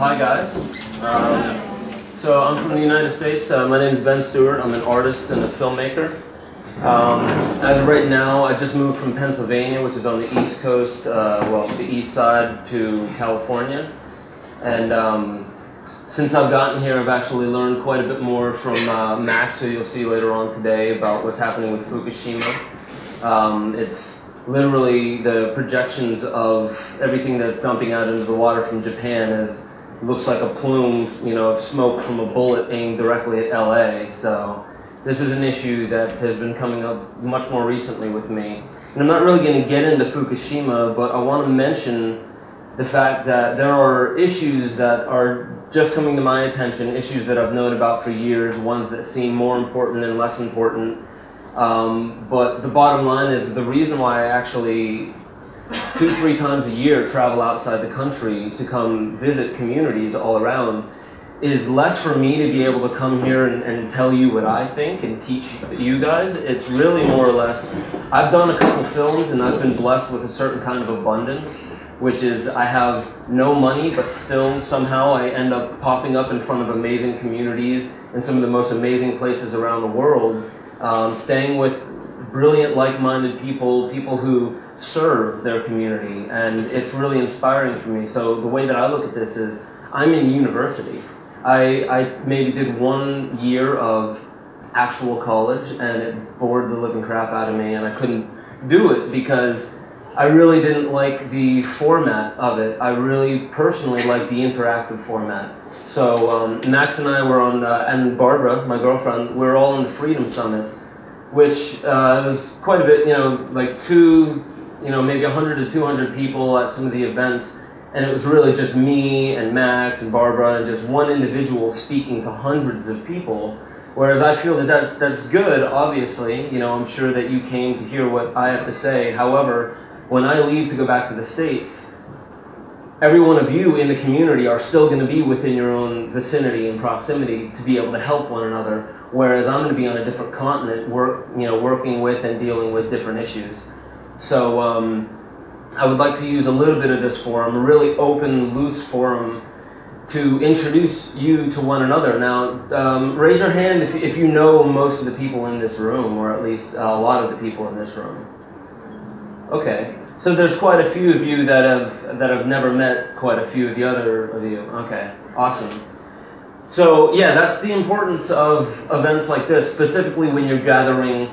Hi guys. So I'm from the United States. My name is Ben Stewart. I'm an artist and a filmmaker. As of right now, I just moved from Pennsylvania, which is on the East Coast, the east side, to California. And since I've gotten here, I've actually learned quite a bit more from Max, who you'll see later on today, about what's happening with Fukushima. It's literally the projections of everything that's dumping out into the water from Japan looks like a plume, of smoke from a bullet aimed directly at LA. So this is an issue that has been coming up much more recently with me. And I'm not really going to get into Fukushima, but I want to mention the fact that there are issues that are just coming to my attention, issues that I've known about for years, ones that seem more important and less important. But the bottom line is the reason why I actually 2-3 times a year travel outside the country to come visit communities all around is less for me to be able to come here and tell you what I think and teach you guys. It's really more or less, I've done a couple films and I've been blessed with a certain kind of abundance, which is I have no money, but still somehow I end up popping up in front of amazing communities in some of the most amazing places around the world. Staying with brilliant, like-minded people who serve their community, and it's really inspiring for me. So the way that I look at this is, I'm in university. I maybe did 1 year of actual college, and it bored the living crap out of me, and I couldn't do it because I really didn't like the format of it. I really personally like the interactive format. So Max and I were on, and Barbara, my girlfriend, we were all on the Freedom Summits, which was quite a bit, maybe 100 to 200 people at some of the events. And it was really just me and Max and Barbara and just one individual speaking to hundreds of people. Whereas I feel that that's good, obviously. I'm sure that you came to hear what I have to say. However, when I leave to go back to the States, every one of you in the community are still going to be within your own vicinity and proximity to be able to help one another, whereas I'm going to be on a different continent, working with and dealing with different issues. So I would like to use a little bit of this forum, a really open, loose forum, to introduce you to one another. Now, raise your hand if you know most of the people in this room, or at least a lot of the people in this room. Okay, so there's quite a few of you that have never met quite a few of the other of you. Okay, awesome. So yeah, that's the importance of events like this, specifically when you're gathering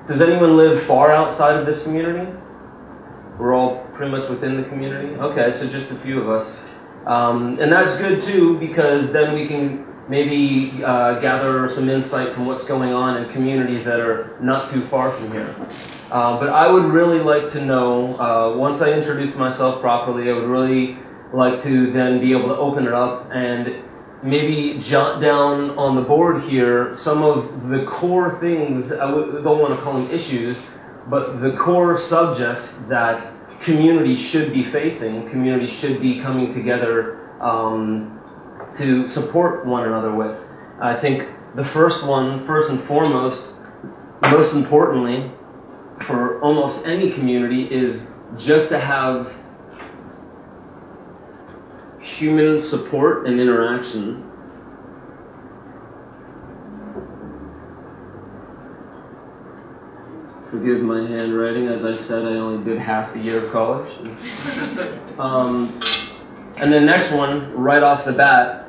does anyone live far outside of this community? We're all pretty much within the community? Okay, so just a few of us. And that's good too, because then we can maybe gather some insight from what's going on in communities that are not too far from here. But I would really like to know, once I introduce myself properly, I would really like to then be able to open it up and maybe jot down on the board here some of the core things, don't want to call them issues, but the core subjects that communities should be facing, communities should be coming together to support one another with. I think the first one, first and foremost, most importantly, for almost any community is just to have human support and interaction. Forgive my handwriting, as I said, I only did half the year of college. And the next one, right off the bat,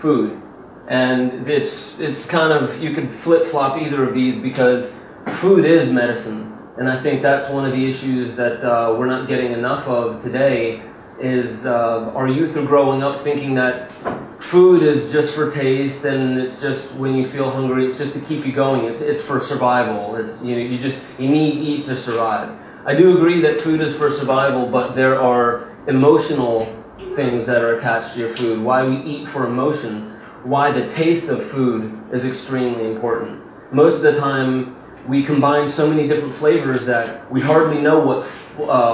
food. And it's kind of, you could flip-flop either of these because food is medicine. And I think that's one of the issues that we're not getting enough of today is our youth are growing up thinking that food is just for taste and it's just when you feel hungry, it's just to keep you going. It's for survival. It's you need to eat to survive. I do agree that food is for survival, but there are emotional things that are attached to your food. Why we eat for emotion, why the taste of food is extremely important. Most of the time, we combine so many different flavors that we hardly know what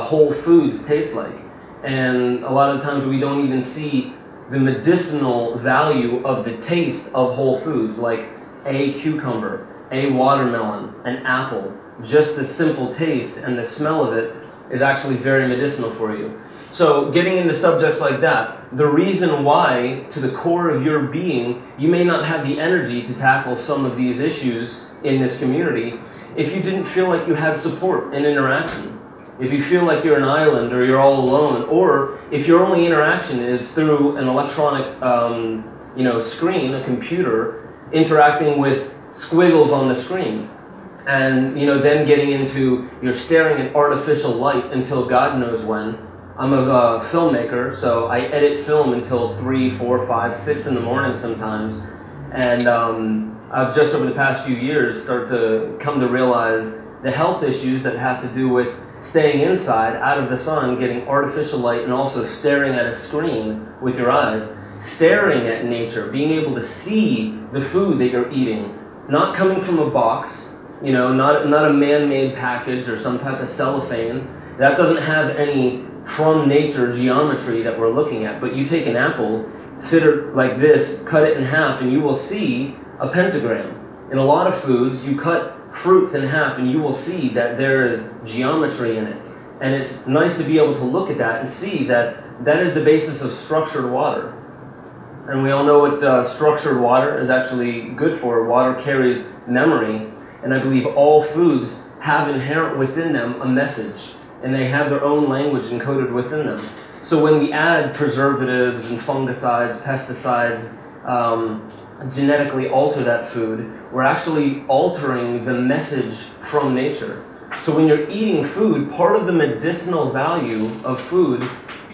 whole foods taste like. And a lot of times we don't even see the medicinal value of the taste of whole foods, like a cucumber, a watermelon, an apple. Just the simple taste and the smell of it is actually very medicinal for you. So getting into subjects like that, the reason why, to the core of your being, you may not have the energy to tackle some of these issues in this community if you didn't feel like you had support and interaction. If you feel like you're an island or you're all alone, or if your only interaction is through an electronic screen, a computer, interacting with squiggles on the screen, and then getting into you're staring at artificial light until God knows when. I'm a filmmaker, so I edit film until 3, 4, 5, 6 in the morning sometimes, and I've just over the past few years started to come to realize the health issues that have to do with staying inside, out of the sun, getting artificial light, and also staring at a screen with your eyes, staring at nature, being able to see the food that you're eating, not coming from a box, not a man-made package or some type of cellophane. That doesn't have any from nature geometry that we're looking at. But you take an apple, sit it like this, cut it in half, and you will see a pentagram. In a lot of foods, you cut fruits in half and you will see that there is geometry in it. And it's nice to be able to look at that and see that that is the basis of structured water. And we all know what structured water is actually good for. Water carries memory, and I believe all foods have inherent within them a message, and they have their own language encoded within them. So when we add preservatives and fungicides, pesticides, genetically alter that food, we're actually altering the message from nature. So when you're eating food, part of the medicinal value of food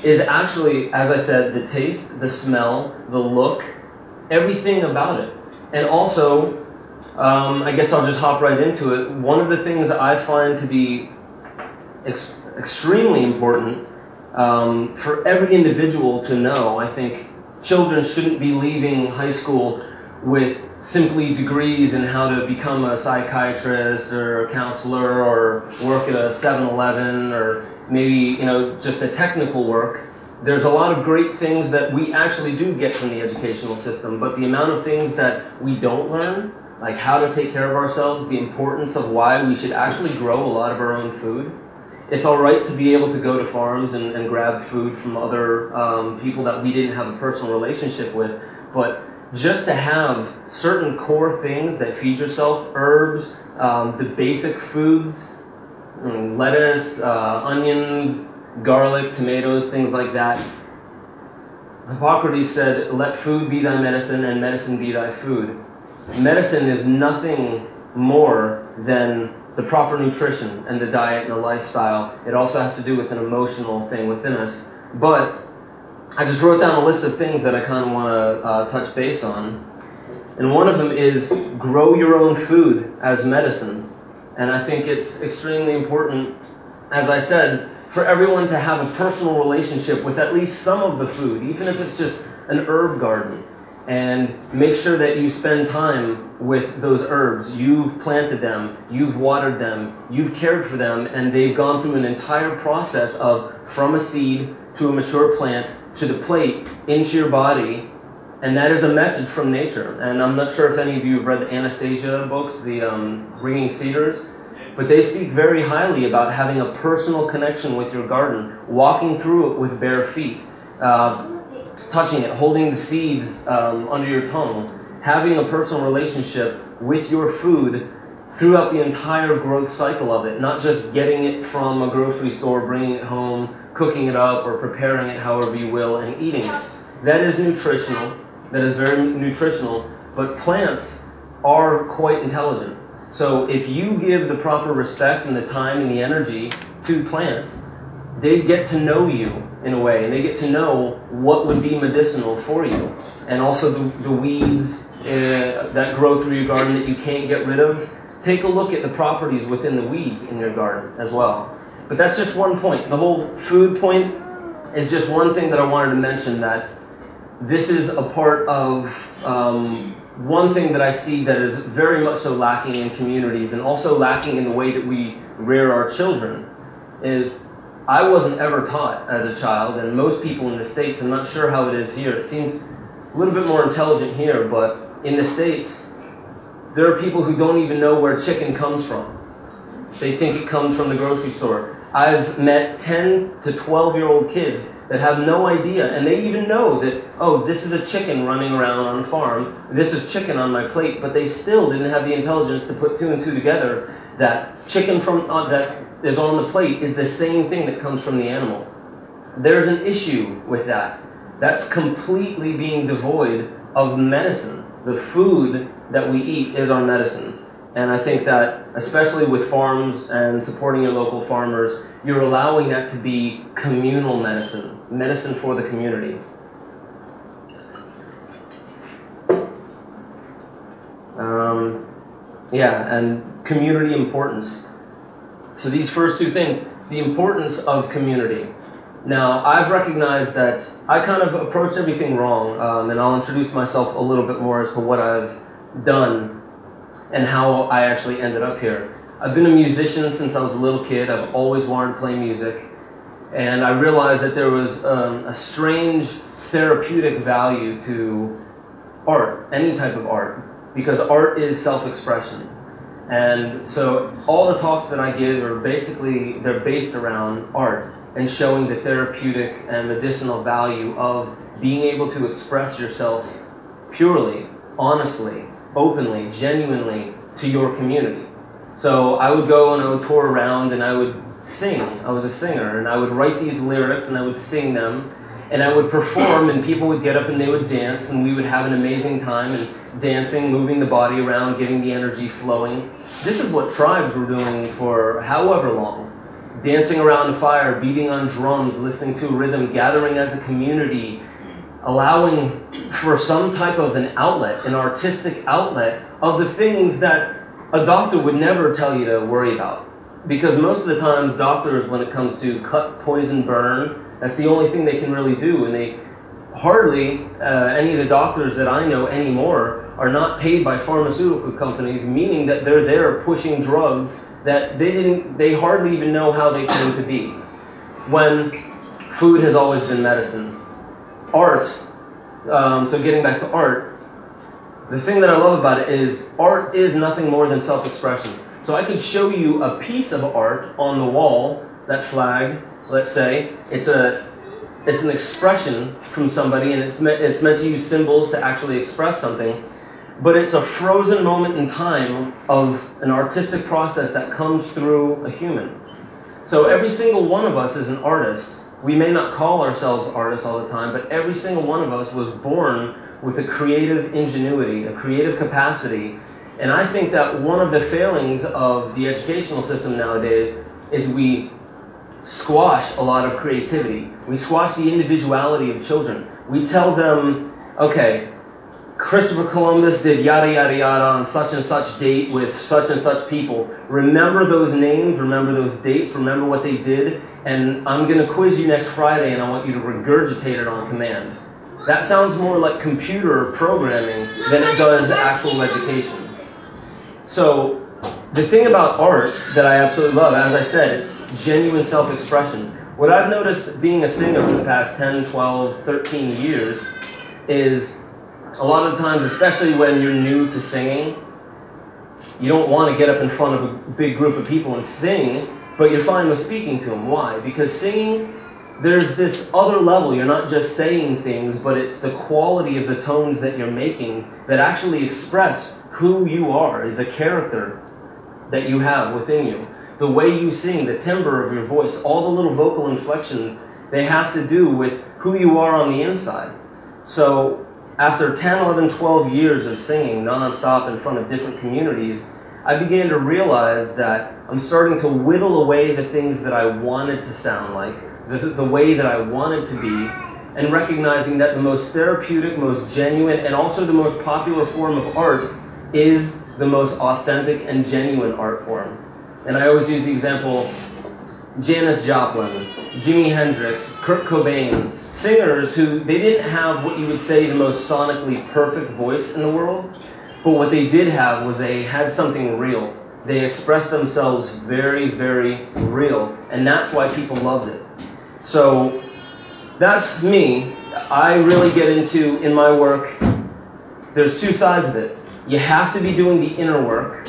is actually, as I said, the taste, the smell, the look, everything about it. And also, I guess I'll just hop right into it. One of the things I find to be extremely important for every individual to know, I think children shouldn't be leaving high school with simply degrees in how to become a psychiatrist or a counselor or work at a 7-Eleven or maybe, just a technical work. There's a lot of great things that we actually do get from the educational system, but the amount of things that we don't learn, like how to take care of ourselves, the importance of why we should actually grow a lot of our own food. It's all right to be able to go to farms and grab food from other people that we didn't have a personal relationship with, but just to have certain core things that feed yourself, herbs, the basic foods, lettuce, onions, garlic, tomatoes, things like that. Hippocrates said, "Let food be thy medicine and medicine be thy food." Medicine is nothing more than the proper nutrition and the diet and the lifestyle. It also has to do with an emotional thing within us. But I just wrote down a list of things that I kind of want to touch base on. And one of them is grow your own food as medicine. And I think it's extremely important, as I said, for everyone to have a personal relationship with at least some of the food, even if it's just an herb garden. And make sure that you spend time with those herbs. You've planted them, you've watered them, you've cared for them, and they've gone through an entire process of from a seed to a mature plant to the plate into your body. And that is a message from nature. And I'm not sure if any of you have read the Anastasia books, the Ringing Cedars, but they speak very highly about having a personal connection with your garden, walking through it with bare feet, touching it, holding the seeds under your tongue, having a personal relationship with your food throughout the entire growth cycle of it, not just getting it from a grocery store, bringing it home, cooking it up, or preparing it however you will, and eating it. That is nutritional. That is very nutritional, but plants are quite intelligent. So if you give the proper respect and the time and the energy to plants, they get to know you in a way, and they get to know what would be medicinal for you. And also the weeds that grow through your garden that you can't get rid of, take a look at the properties within the weeds in your garden as well. But that's just one point. The whole food point is just one thing that I wanted to mention, that this is a part of one thing that I see that is very much so lacking in communities, and also lacking in the way that we rear our children, is I wasn't ever taught as a child, and most people in the States, I'm not sure how it is here, it seems a little bit more intelligent here, but in the States, there are people who don't even know where chicken comes from. They think it comes from the grocery store. I've met 10 to 12-year-old kids that have no idea, and they even know that, oh, this is a chicken running around on a farm, this is chicken on my plate, but they still didn't have the intelligence to put two and two together that chicken that is on the plate is the same thing that comes from the animal. There's an issue with that. That's completely being devoid of medicine. The food that we eat is our medicine. And I think that, especially with farms and supporting your local farmers, you're allowing that to be communal medicine, medicine for the community. And community importance. So these first two things, the importance of community. Now, I've recognized that I kind of approached everything wrong, and I'll introduce myself a little bit more as to what I've done and how I actually ended up here. I've been a musician since I was a little kid. I've always wanted to play music, and I realized that there was a strange therapeutic value to art, any type of art, because art is self-expression. And so all the talks that I give are basically, they're based around art and showing the therapeutic and medicinal value of being able to express yourself purely, honestly, openly, genuinely to your community. So I would go and I would tour around and I would sing. I was a singer, and I would write these lyrics and I would sing them, and I would perform, and people would get up and they would dance, and we would have an amazing time, and dancing, moving the body around, getting the energy flowing. This is what tribes were doing for however long. Dancing around a fire, beating on drums, listening to a rhythm, gathering as a community, allowing for some type of an outlet, an artistic outlet of the things that a doctor would never tell you to worry about. Because most of the times doctors, when it comes to cut, poison, burn, that's the only thing they can really do. And they hardly, any of the doctors that I know anymore are not paid by pharmaceutical companies, meaning that they're there pushing drugs that they hardly even know how they came to be. When food has always been medicine. Art, so getting back to art, the thing that I love about it is art is nothing more than self-expression. So I could show you a piece of art on the wall, that flag, let's say, it's an expression from somebody, and it's meant to use symbols to actually express something, but it's a frozen moment in time of an artistic process that comes through a human. So every single one of us is an artist. We may not call ourselves artists all the time, but every single one of us was born with a creative ingenuity, a creative capacity. And I think that one of the failings of the educational system nowadays is we squash a lot of creativity. We squash the individuality of children. We tell them, okay, Christopher Columbus did yada yada yada on such and such date with such and such people. Remember those names, remember those dates, remember what they did, and I'm going to quiz you next Friday and I want you to regurgitate it on command. That sounds more like computer programming than it does actual education. So the thing about art that I absolutely love, as I said, it's genuine self-expression. What I've noticed being a singer for the past 10, 12, 13 years is a lot of times, especially when you're new to singing, you don't want to get up in front of a big group of people and sing, but you're fine with speaking to them. Why? Because singing, there's this other level. You're not just saying things, but it's the quality of the tones that you're making that actually express who you are, the character that you have within you. The way you sing, the timbre of your voice, all the little vocal inflections, they have to do with who you are on the inside. So after 10, 11, 12 years of singing nonstop in front of different communities, I began to realize that I'm starting to whittle away the things that I wanted to sound like, the way that I wanted to be, and recognizing that the most therapeutic, most genuine, and also the most popular form of art is the most authentic and genuine art form. And I always use the example, Janis Joplin, Jimi Hendrix, Kurt Cobain, singers who, they didn't have what you would say the most sonically perfect voice in the world, but what they did have was they had something real. They expressed themselves very, very real, and that's why people loved it. So that's me. I really get into, in my work, there's two sides of it. You have to be doing the inner work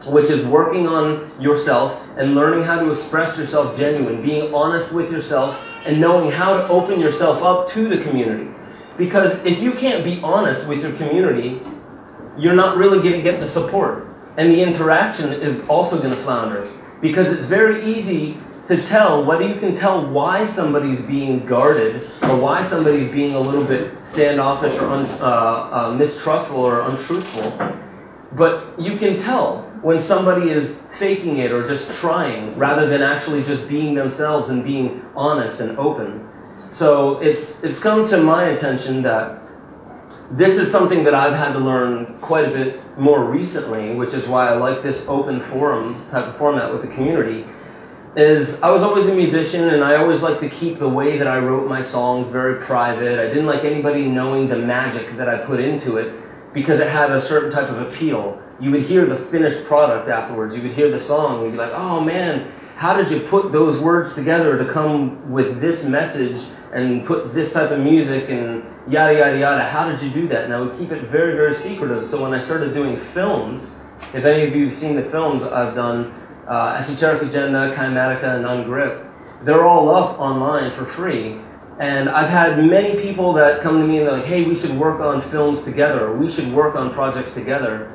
which is working on yourself and learning how to express yourself genuine, being honest with yourself and knowing how to open yourself up to the community. Because if you can't be honest with your community, you're not really going to get the support. And the interaction is also going to flounder. Because it's very easy to tell, whether you can tell why somebody's being guarded or why somebody's being a little bit standoffish or mistrustful or untruthful. But you can tell when somebody is faking it or just trying rather than actually just being themselves and being honest and open. So it's come to my attention that this is something that I've had to learn quite a bit more recently, which is why I like this open forum type of format with the community, is I was always a musician and I always liked to keep the way that I wrote my songs very private. I didn't like anybody knowing the magic that I put into it because it had a certain type of appeal. You would hear the finished product afterwards. You would hear the song and you'd be like, oh man, how did you put those words together to come with this message and put this type of music and yada, yada, yada. How did you do that? And I would keep it very, very secretive. So when I started doing films, if any of you have seen the films I've done, Esoteric Agenda, Kymatica, and Ungrip, they're all up online for free. And I've had many people that come to me and they're like, hey, we should work on films together, or we should work on projects together.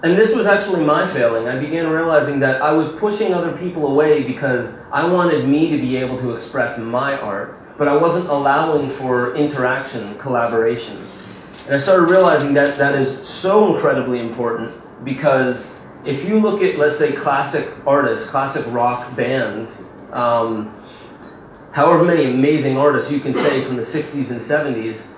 And this was actually my failing. I began realizing that I was pushing other people away because I wanted me to be able to express my art, but I wasn't allowing for interaction, collaboration. And I started realizing that that is so incredibly important because if you look at, let's say, classic artists, classic rock bands, however many amazing artists you can say from the 60s and 70s,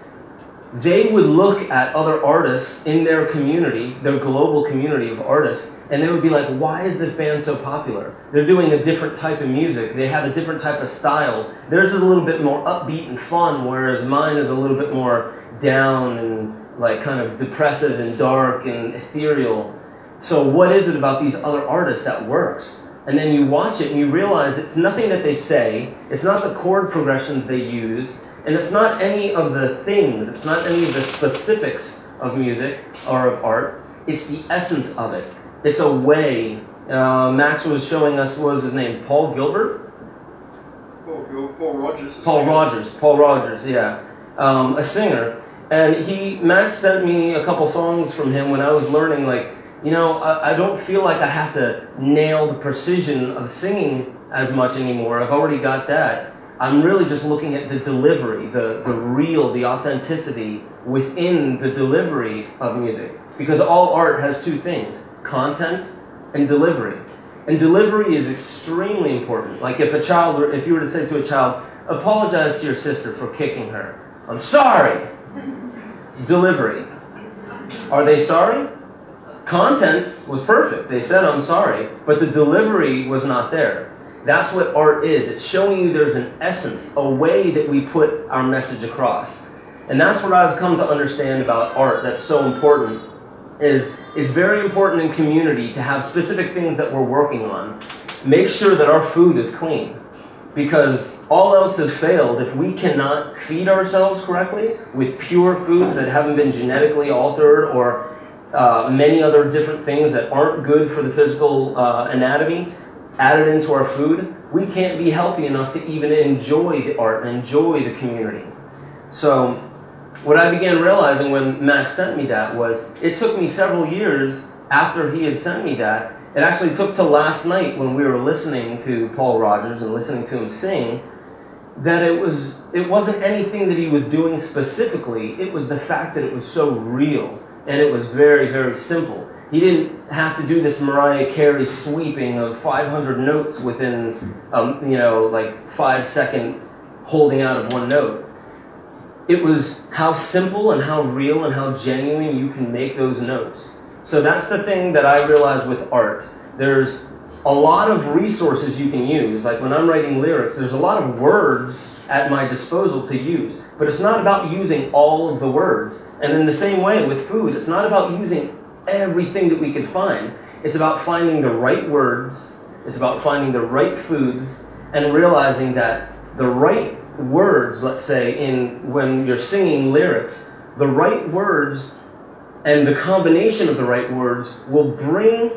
they would look at other artists in their community, their global community of artists, and they would be like, why is this band so popular? They're doing a different type of music. They have a different type of style. Theirs is a little bit more upbeat and fun, whereas mine is a little bit more down and like kind of depressive and dark and ethereal. So what is it about these other artists that works? And then you watch it and you realize it's nothing that they say, it's not the chord progressions they use, and it's not any of the things, it's not any of the specifics of music or of art, it's the essence of it. It's a way. Max was showing us, what was his name, Paul Gilbert? Paul Rogers. Paul Rogers, yeah. A singer. And Max sent me a couple songs from him when I was learning, like, you know, I don't feel like I have to nail the precision of singing as much anymore. I've already got that. I'm really just looking at the delivery, the real, the authenticity within the delivery of music. Because all art has two things, content and delivery. And delivery is extremely important. Like if you were to say to a child, apologize to your sister for kicking her. I'm sorry. Delivery. Are they sorry? Content was perfect. They said, I'm sorry. But the delivery was not there. That's what art is. It's showing you there's an essence, a way that we put our message across. And that's what I've come to understand about art that's so important. It's very important in community to have specific things that we're working on. Make sure that our food is clean. Because all else has failed if we cannot feed ourselves correctly with pure foods that haven't been genetically altered or many other different things that aren't good for the physical anatomy added into our food, we can't be healthy enough to even enjoy the art and enjoy the community. So what I began realizing when Max sent me that was it took me several years after he had sent me that. It actually took till last night when we were listening to Paul Rogers and listening to him sing that it wasn't anything that he was doing specifically. It was the fact that it was so real and it was very, very simple. He didn't have to do this Mariah Carey sweeping of 500 notes within, like 5-second holding out of one note. It was how simple and how real and how genuine you can make those notes. So that's the thing that I realized with art. There's a lot of resources you can use. Like when I'm writing lyrics, there's a lot of words at my disposal to use. But it's not about using all of the words. And in the same way with food, it's not about using everything that we could find. It's about finding the right words. It's about finding the right foods and realizing that the right words, let's say, when you're singing lyrics, the right words and the combination of the right words will bring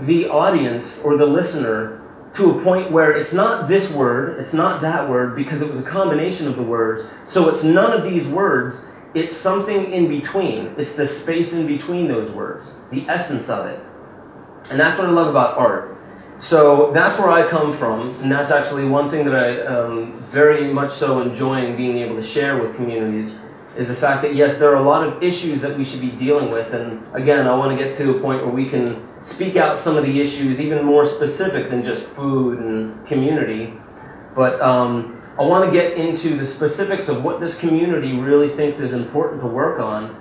the audience or the listener to a point where it's not this word, it's not that word, because it was a combination of the words. So it's none of these words, it's something in between. It's the space in between those words, the essence of it. And that's what I love about art. So that's where I come from, and that's actually one thing that I very much so enjoying being able to share with communities, is the fact that yes, there are a lot of issues that we should be dealing with, and again, I want to get to a point where we can speak out some of the issues, even more specific than just food and community. But I want to get into the specifics of what this community really thinks is important to work on.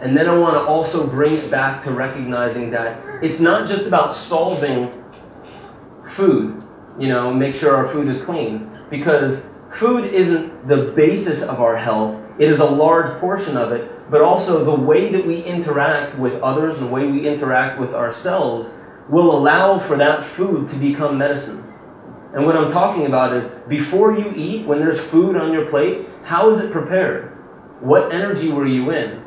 And then I want to also bring it back to recognizing that it's not just about solving food, make sure our food is clean. Because food isn't the basis of our health. It is a large portion of it. But also the way that we interact with others, the way we interact with ourselves, will allow for that food to become medicine. And what I'm talking about is, before you eat, when there's food on your plate, how is it prepared? What energy were you in?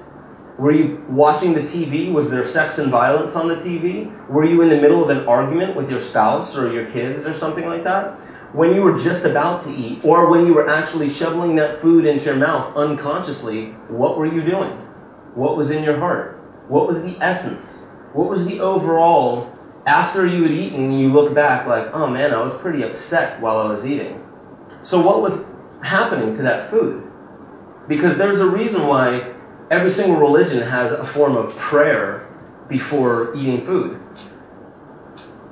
Were you watching the TV? Was there sex and violence on the TV? Were you in the middle of an argument with your spouse or your kids or something like that? When you were just about to eat, or when you were actually shoveling that food into your mouth unconsciously, what were you doing? What was in your heart? What was the essence? What was the overall, after you had eaten and you look back like, oh man, I was pretty upset while I was eating. So what was happening to that food? Because there's a reason why every single religion has a form of prayer before eating food.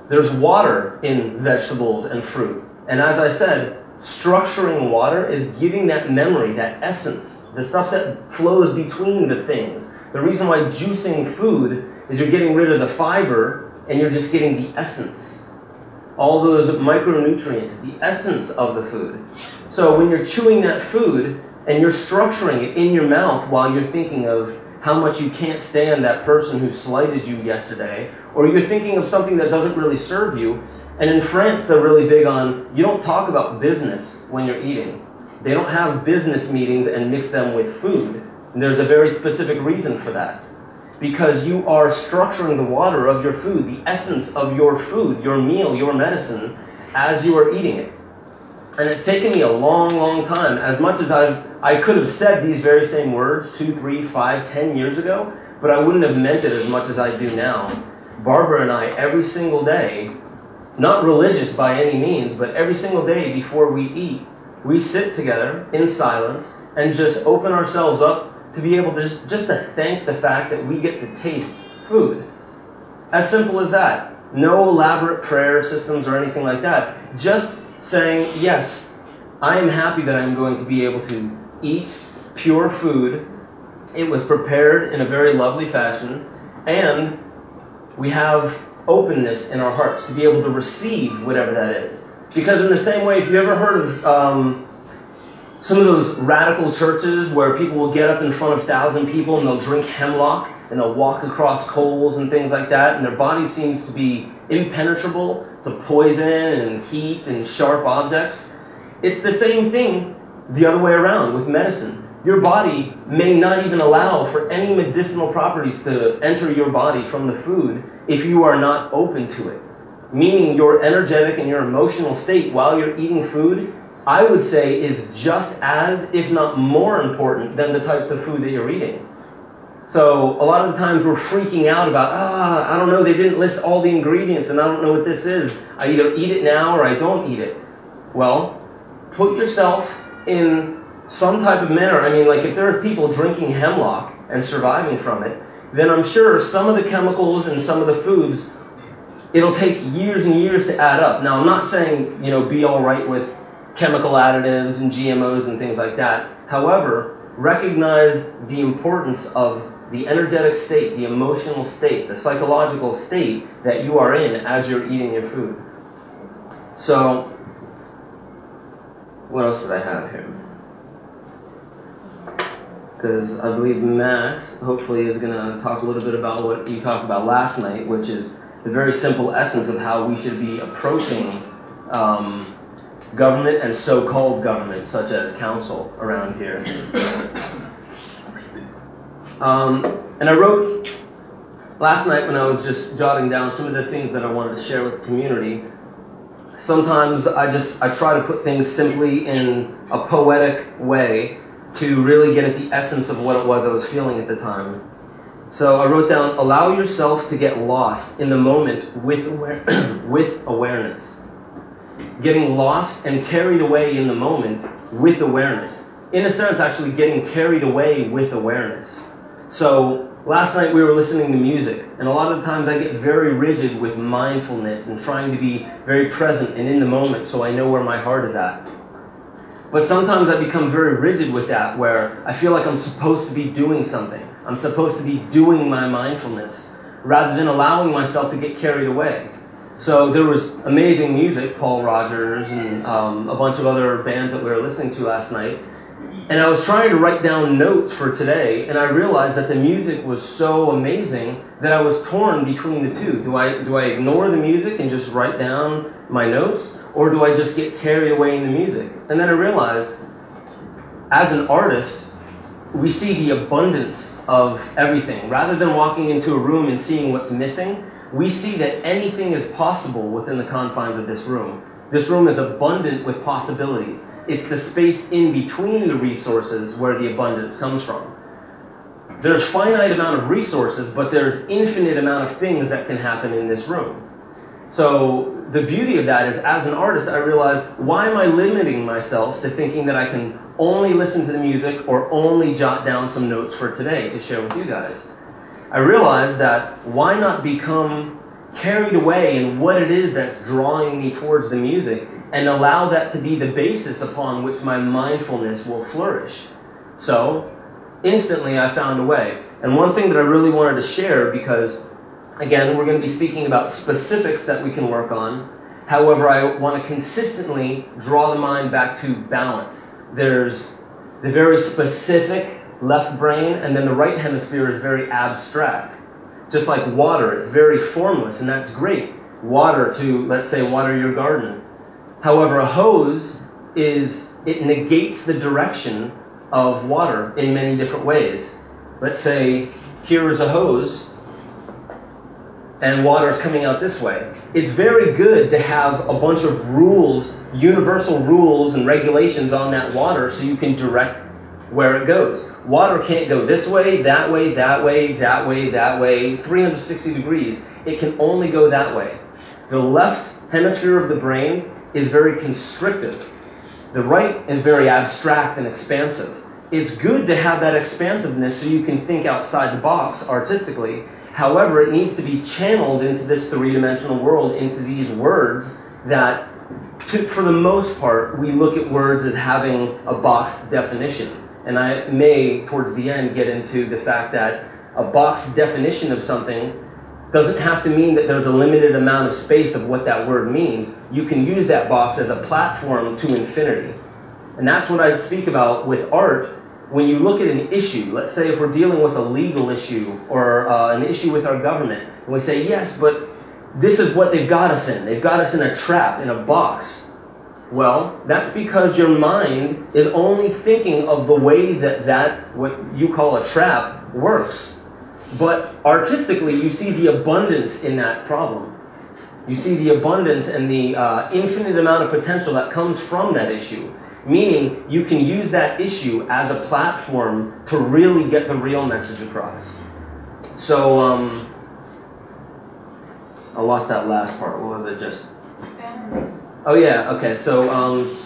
There's water in vegetables and fruit. And as I said, structuring water is giving that memory, that essence, the stuff that flows between the things. The reason why juicing food is you're getting rid of the fiber and you're just getting the essence. All those micronutrients, the essence of the food. So when you're chewing that food and you're structuring it in your mouth while you're thinking of how much you can't stand that person who slighted you yesterday, or you're thinking of something that doesn't really serve you. And in France, they're really big on, you don't talk about business when you're eating. They don't have business meetings and mix them with food. And there's a very specific reason for that. Because you are structuring the water of your food, the essence of your food, your meal, your medicine, as you are eating it. And it's taken me a long, long time. As much as I could have said these very same words 2, 3, 5, 10 years ago, but I wouldn't have meant it as much as I do now. Barbara and I, every single day, not religious by any means, but every single day before we eat, we sit together in silence and just open ourselves up to be able to just to thank the fact that we get to taste food. As simple as that. No elaborate prayer systems or anything like that. Just saying, yes, I am happy that I'm going to be able to eat pure food. It was prepared in a very lovely fashion, and we have openness in our hearts to be able to receive whatever that is. Because in the same way, if you ever heard of some of those radical churches where people will get up in front of 1,000 people and they'll drink hemlock and they'll walk across coals and things like that, and their body seems to be impenetrable to poison and heat and sharp objects. It's the same thing the other way around with medicine. Your body may not even allow for any medicinal properties to enter your body from the food if you are not open to it. Meaning your energetic and your emotional state while you're eating food, I would say, is just as, if not more important than the types of food that you're eating. So a lot of the times we're freaking out about, I don't know, they didn't list all the ingredients and I don't know what this is. I either eat it now or I don't eat it. Well, put yourself in some type of manner. I mean, like if there are people drinking hemlock and surviving from it, then I'm sure some of the chemicals and some of the foods, it'll take years and years to add up. Now, I'm not saying, be all right with chemical additives and GMOs and things like that. However, recognize the importance of the energetic state, the emotional state, the psychological state that you are in as you're eating your food. So, what else did I have here? Because I believe Max, hopefully, is going to talk a little bit about what you talked about last night, which is the very simple essence of how we should be approaching government and so-called government, such as council around here. And I wrote last night when I was just jotting down some of the things that I wanted to share with the community, sometimes I try to put things simply in a poetic way to really get at the essence of what it was I was feeling at the time. So I wrote down, allow yourself to get lost in the moment with awareness. Getting lost and carried away in the moment with awareness. In a sense, actually getting carried away with awareness. So last night we were listening to music, and a lot of times I get very rigid with mindfulness and trying to be very present and in the moment so I know where my heart is at. But sometimes I become very rigid with that, where I feel like I'm supposed to be doing something. I'm supposed to be doing my mindfulness, rather than allowing myself to get carried away. So there was amazing music, Paul Rogers and a bunch of other bands that we were listening to last night. And I was trying to write down notes for today, and I realized that the music was so amazing that I was torn between the two. Do I ignore the music and just write down my notes, or do I just get carried away in the music? And then I realized, as an artist, we see the abundance of everything. Rather than walking into a room and seeing what's missing, we see that anything is possible within the confines of this room. This room is abundant with possibilities. It's the space in between the resources where the abundance comes from. There's finite amount of resources, but there's infinite amount of things that can happen in this room. So the beauty of that is, as an artist, I realized, why am I limiting myself to thinking that I can only listen to the music or only jot down some notes for today to share with you guys? I realized that why not become carried away in what it is that's drawing me towards the music and allow that to be the basis upon which my mindfulness will flourish. So instantly I found a way. And one thing that I really wanted to share, because again, we're going to be speaking about specifics that we can work on. However, I want to consistently draw the mind back to balance. There's the very specific left brain, and then the right hemisphere is very abstract. Just like water, it's very formless, and that's great. Water to, let's say, water your garden. However, a hose it negates the direction of water in many different ways. Let's say here is a hose, and water is coming out this way. It's very good to have a bunch of rules, universal rules and regulations on that water so you can direct where it goes. Water can't go this way, that way, that way, that way, that way, 360 degrees. It can only go that way. The left hemisphere of the brain is very constrictive. The right is very abstract and expansive. It's good to have that expansiveness so you can think outside the box artistically. However, it needs to be channeled into this three-dimensional world, into these words that, for the most part, we look at words as having a boxed definition. And I may, towards the end, get into the fact that a boxed definition of something doesn't have to mean that there's a limited amount of space of what that word means. You can use that box as a platform to infinity. And that's what I speak about with art. When you look at an issue, let's say if we're dealing with a legal issue or an issue with our government, and we say, yes, but this is what they've got us in. They've got us in a trap, in a box. Well, that's because your mind is only thinking of the way that what you call a trap works. But artistically, you see the abundance in that problem. You see the abundance and the infinite amount of potential that comes from that issue. Meaning, you can use that issue as a platform to really get the real message across. So, I lost that last part. What was it just? Oh yeah, okay, so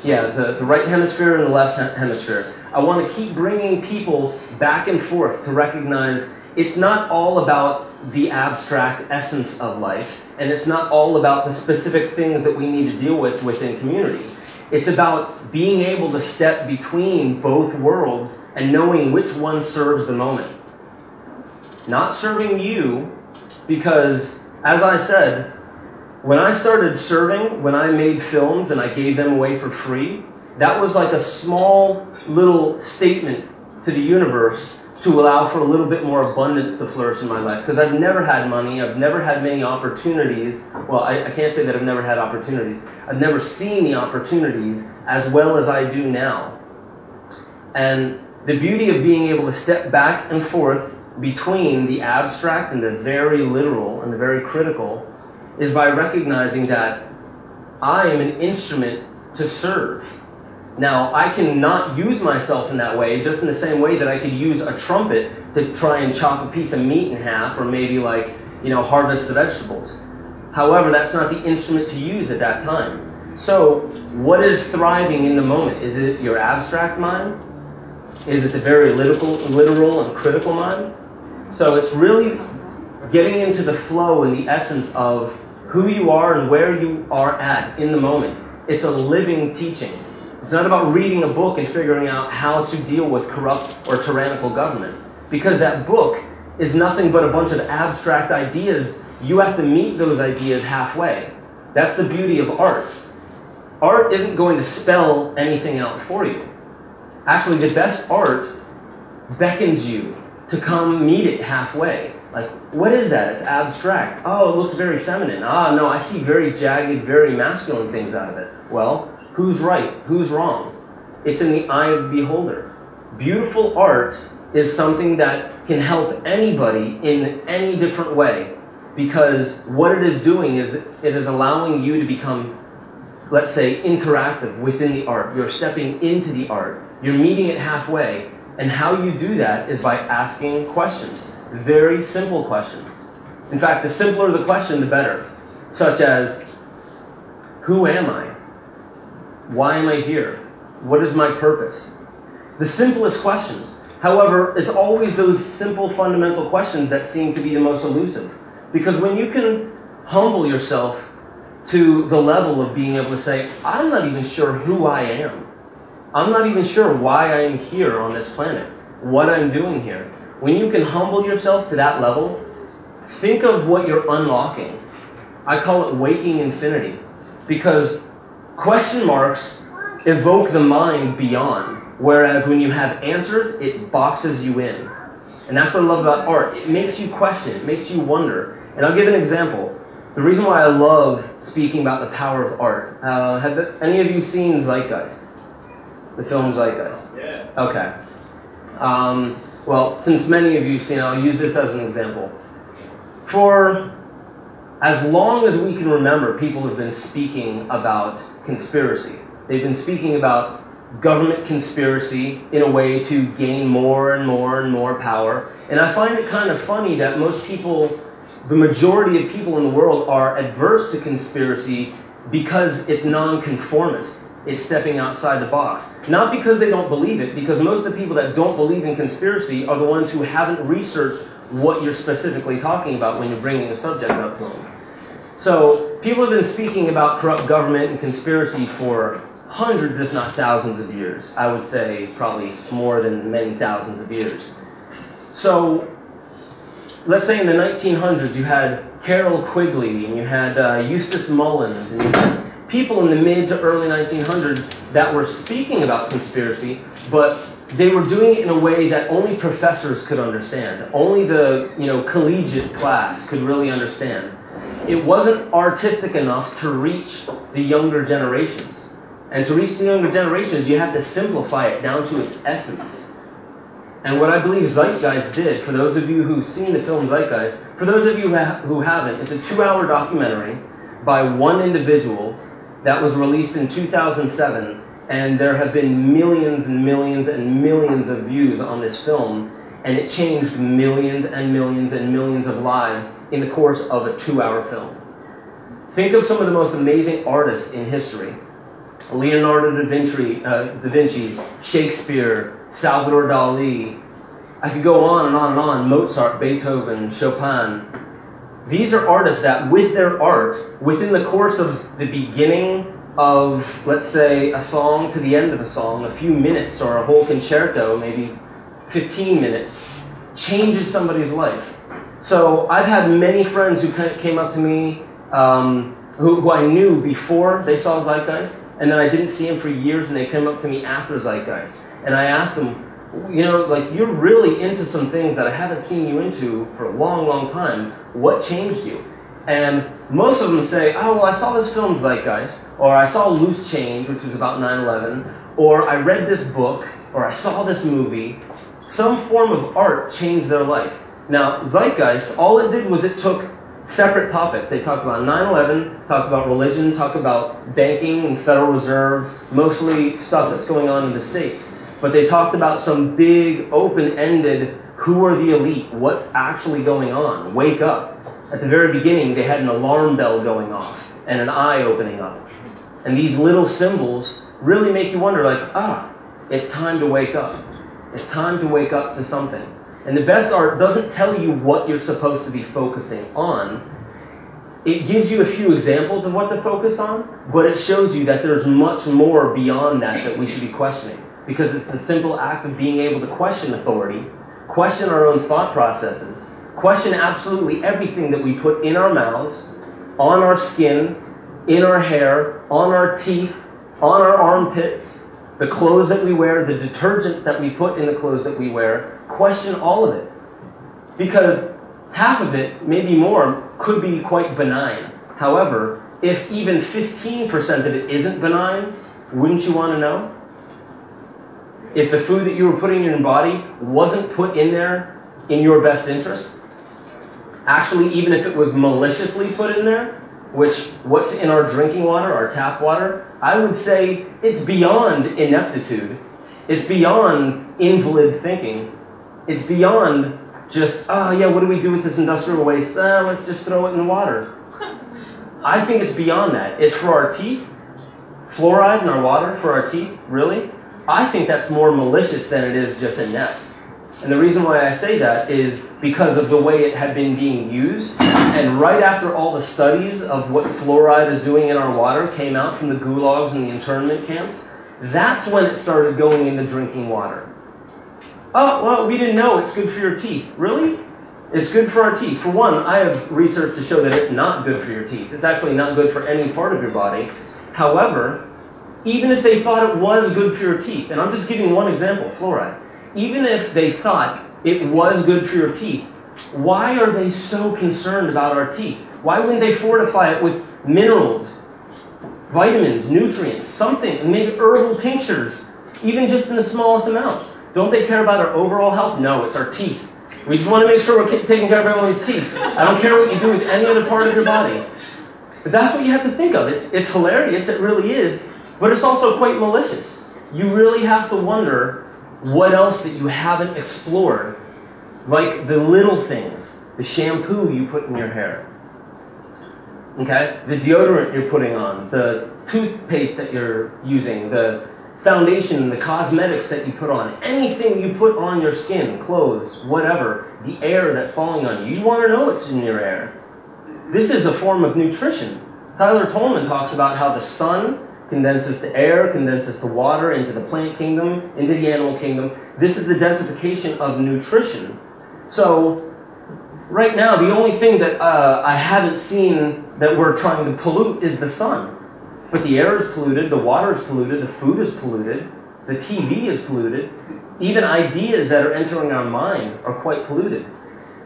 the right hemisphere and the left hemisphere. I want to keep bringing people back and forth to recognize it's not all about the abstract essence of life, and it's not all about the specific things that we need to deal with within community. It's about being able to step between both worlds and knowing which one serves the moment. Not serving you, because, as I said, when I started serving, when I made films and I gave them away for free, that was like a small little statement to the universe to allow for a little bit more abundance to flourish in my life. Because I've never had money, I've never had many opportunities. Well, I can't say that I've never had opportunities. I've never seen the opportunities as well as I do now. And the beauty of being able to step back and forth between the abstract and the very literal and the very critical is by recognizing that I am an instrument to serve. Now, I can not use myself in that way, just in the same way that I could use a trumpet to try and chop a piece of meat in half, or maybe like, harvest the vegetables. However, that's not the instrument to use at that time. So, what is thriving in the moment? Is it your abstract mind? Is it the very literal and critical mind? So it's really getting into the flow and the essence of who you are and where you are at in the moment. It's a living teaching. It's not about reading a book and figuring out how to deal with corrupt or tyrannical government, because that book is nothing but a bunch of abstract ideas. You have to meet those ideas halfway. That's the beauty of art. Art isn't going to spell anything out for you. Actually, the best art beckons you to come meet it halfway. Like, what is that? It's abstract. Oh, it looks very feminine. Ah, no, I see very jagged, very masculine things out of it. Well, who's right? Who's wrong? It's in the eye of the beholder. Beautiful art is something that can help anybody in any different way, because what it is doing is it is allowing you to become, let's say, interactive within the art. You're stepping into the art. You're meeting it halfway. And how you do that is by asking questions. Very simple questions. In fact, the simpler the question, the better. Such as, who am I? Why am I here? What is my purpose? The simplest questions. However, it's always those simple fundamental questions that seem to be the most elusive. Because when you can humble yourself to the level of being able to say, I'm not even sure who I am. I'm not even sure why I am here on this planet, what I'm doing here. When you can humble yourself to that level, think of what you're unlocking. I call it waking infinity, because question marks evoke the mind beyond, whereas when you have answers, it boxes you in. And that's what I love about art. It makes you question, it makes you wonder. And I'll give an example. The reason why I love speaking about the power of art. Have any of you seen Zeitgeist? The film Zeitgeist? Yeah. Okay. Well, since many of you have seen it, I'll use this as an example. For as long as we can remember, people have been speaking about conspiracy. They've been speaking about government conspiracy in a way to gain more and more and more power. And I find it kind of funny that most people, the majority of people in the world, are adverse to conspiracy because it's nonconformist. It's stepping outside the box. Not because they don't believe it, because most of the people that don't believe in conspiracy are the ones who haven't researched what you're specifically talking about when you're bringing a subject up to them. So people have been speaking about corrupt government and conspiracy for hundreds, if not thousands of years. I would say probably more than many thousands of years. So let's say in the 1900s you had Carroll Quigley and you had Eustace Mullins and you had people in the mid to early 1900s that were speaking about conspiracy, but they were doing it in a way that only professors could understand. Only the collegiate class could really understand. It wasn't artistic enough to reach the younger generations. And to reach the younger generations, you have to simplify it down to its essence. And what I believe Zeitgeist did, for those of you who've seen the film Zeitgeist, for those of you who haven't, it's a 2-hour documentary by one individual that was released in 2007, and there have been millions and millions and millions of views on this film, and it changed millions and millions and millions of lives in the course of a 2-hour film. Think of some of the most amazing artists in history. Leonardo da Vinci, Shakespeare, Salvador Dali. I could go on and on and on. Mozart, Beethoven, Chopin. These are artists that with their art, within the course of the beginning of, let's say, a song to the end of a song, a few minutes or a whole concerto, maybe 15 minutes, changes somebody's life. So I've had many friends who came up to me who I knew before they saw Zeitgeist, and then I didn't see them for years, and they came up to me after Zeitgeist. And I asked them, you're really into some things that I haven't seen you into for a long, long time. What changed you? And most of them say, oh, well, I saw this film Zeitgeist, or I saw Loose Change, which was about 9/11, or I read this book, or I saw this movie. Some form of art changed their life. Now, Zeitgeist, all it did was it took separate topics. They talked about 9/11, talked about religion, talked about banking and Federal Reserve, mostly stuff that's going on in the States. But they talked about some big, open-ended, who are the elite? What's actually going on? Wake up. At the very beginning, they had an alarm bell going off and an eye opening up. And these little symbols really make you wonder, like, it's time to wake up. It's time to wake up to something. And the best art doesn't tell you what you're supposed to be focusing on. It gives you a few examples of what to focus on, but it shows you that there's much more beyond that we should be questioning. Because it's the simple act of being able to question authority, question our own thought processes, question absolutely everything that we put in our mouths, on our skin, in our hair, on our teeth, on our armpits, the clothes that we wear, the detergents that we put in the clothes that we wear. Question all of it. Because half of it, maybe more, could be quite benign. However, if even 15% of it isn't benign, wouldn't you want to know? If the food that you were putting in your body wasn't put in there in your best interest, actually, even if it was maliciously put in there, which what's in our drinking water, our tap water, I would say it's beyond ineptitude. It's beyond invalid thinking. It's beyond just, what do we do with this industrial waste? Let's just throw it in the water. I think it's beyond that. It's for our teeth. Fluoride in our water for our teeth, really? I think that's more malicious than it is just inept. And the reason why I say that is because of the way it had been being used. And right after all the studies of what fluoride is doing in our water came out from the gulags and the internment camps, that's when it started going into drinking water. Oh, well, we didn't know it's good for your teeth. Really? It's good for our teeth. For one, I have research to show that it's not good for your teeth. It's actually not good for any part of your body. However, even if they thought it was good for your teeth, and I'm just giving one example, fluoride, even if they thought it was good for your teeth, why are they so concerned about our teeth? Why wouldn't they fortify it with minerals, vitamins, nutrients, something, maybe herbal tinctures, even just in the smallest amounts? Don't they care about our overall health? No, it's our teeth. We just want to make sure we're taking care of everyone's teeth. I don't care what you do with any other part of your body. But that's what you have to think of. It's hilarious, it really is, but it's also quite malicious. You really have to wonder what else that you haven't explored, like the little things, the shampoo you put in your hair, okay, the deodorant you're putting on, the toothpaste that you're using, the foundation, the cosmetics that you put on, anything you put on your skin, clothes, whatever, the air that's falling on you. You want to know what's in your air. This is a form of nutrition. Tyler Tolman talks about how the sun condenses the air, condenses the water into the plant kingdom, into the animal kingdom. This is the densification of nutrition. So right now, the only thing that I haven't seen that we're trying to pollute is the sun. But the air is polluted, the water is polluted, the food is polluted, the TV is polluted. Even ideas that are entering our mind are quite polluted.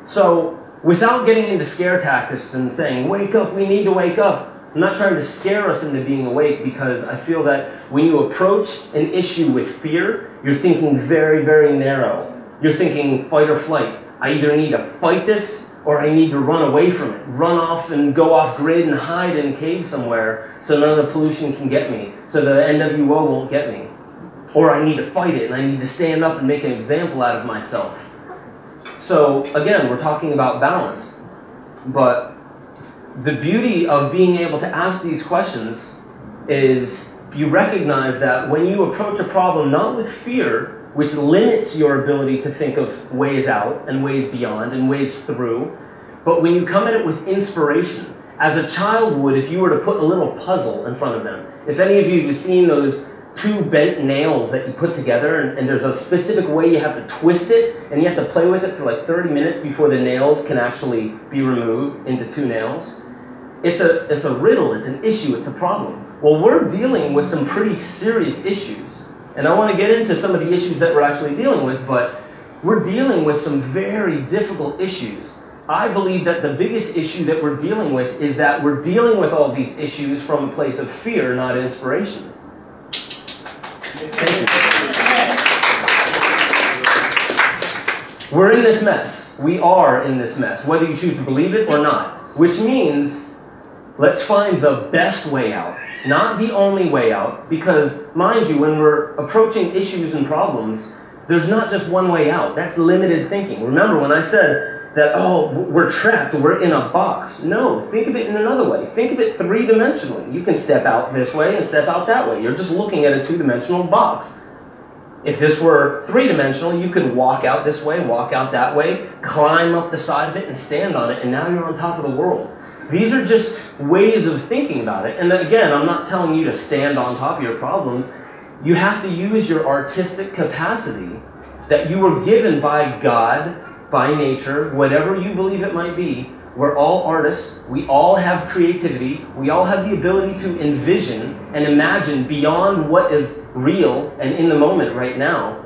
So without getting into scare tactics and saying, wake up, we need to wake up, I'm not trying to scare us into being awake, because I feel that when you approach an issue with fear, you're thinking very, very narrow. You're thinking fight or flight. I either need to fight this or I need to run away from it, run off and go off grid and hide in a cave somewhere so none of the pollution can get me, so the NWO won't get me. Or I need to fight it and I need to stand up and make an example out of myself. So again, we're talking about balance. But the beauty of being able to ask these questions is you recognize that when you approach a problem not with fear, which limits your ability to think of ways out and ways beyond and ways through, but when you come at it with inspiration, as a child would if you were to put a little puzzle in front of them. If any of you have seen those two bent nails that you put together, and there's a specific way you have to twist it, and you have to play with it for like 30 minutes before the nails can actually be removed into two nails. It's a riddle, it's an issue, it's a problem. Well, we're dealing with some pretty serious issues. And I want to get into some of the issues that we're actually dealing with, but we're dealing with some very difficult issues. I believe that the biggest issue that we're dealing with is that we're dealing with all these issues from a place of fear, not inspiration. Thank you. We're in this mess. We are in this mess, whether you choose to believe it or not. Which means, let's find the best way out, not the only way out. Because, mind you, when we're approaching issues and problems, there's not just one way out. That's limited thinking. Remember when I said that, oh, we're trapped, we're in a box. No, think of it in another way. Think of it three-dimensionally. You can step out this way and step out that way. You're just looking at a two-dimensional box. If this were three-dimensional, you could walk out this way, walk out that way, climb up the side of it and stand on it, and now you're on top of the world. These are just ways of thinking about it. And again, I'm not telling you to stand on top of your problems. You have to use your artistic capacity that you were given by God, by nature, whatever you believe it might be. We're all artists. We all have creativity. We all have the ability to envision and imagine beyond what is real and in the moment right now.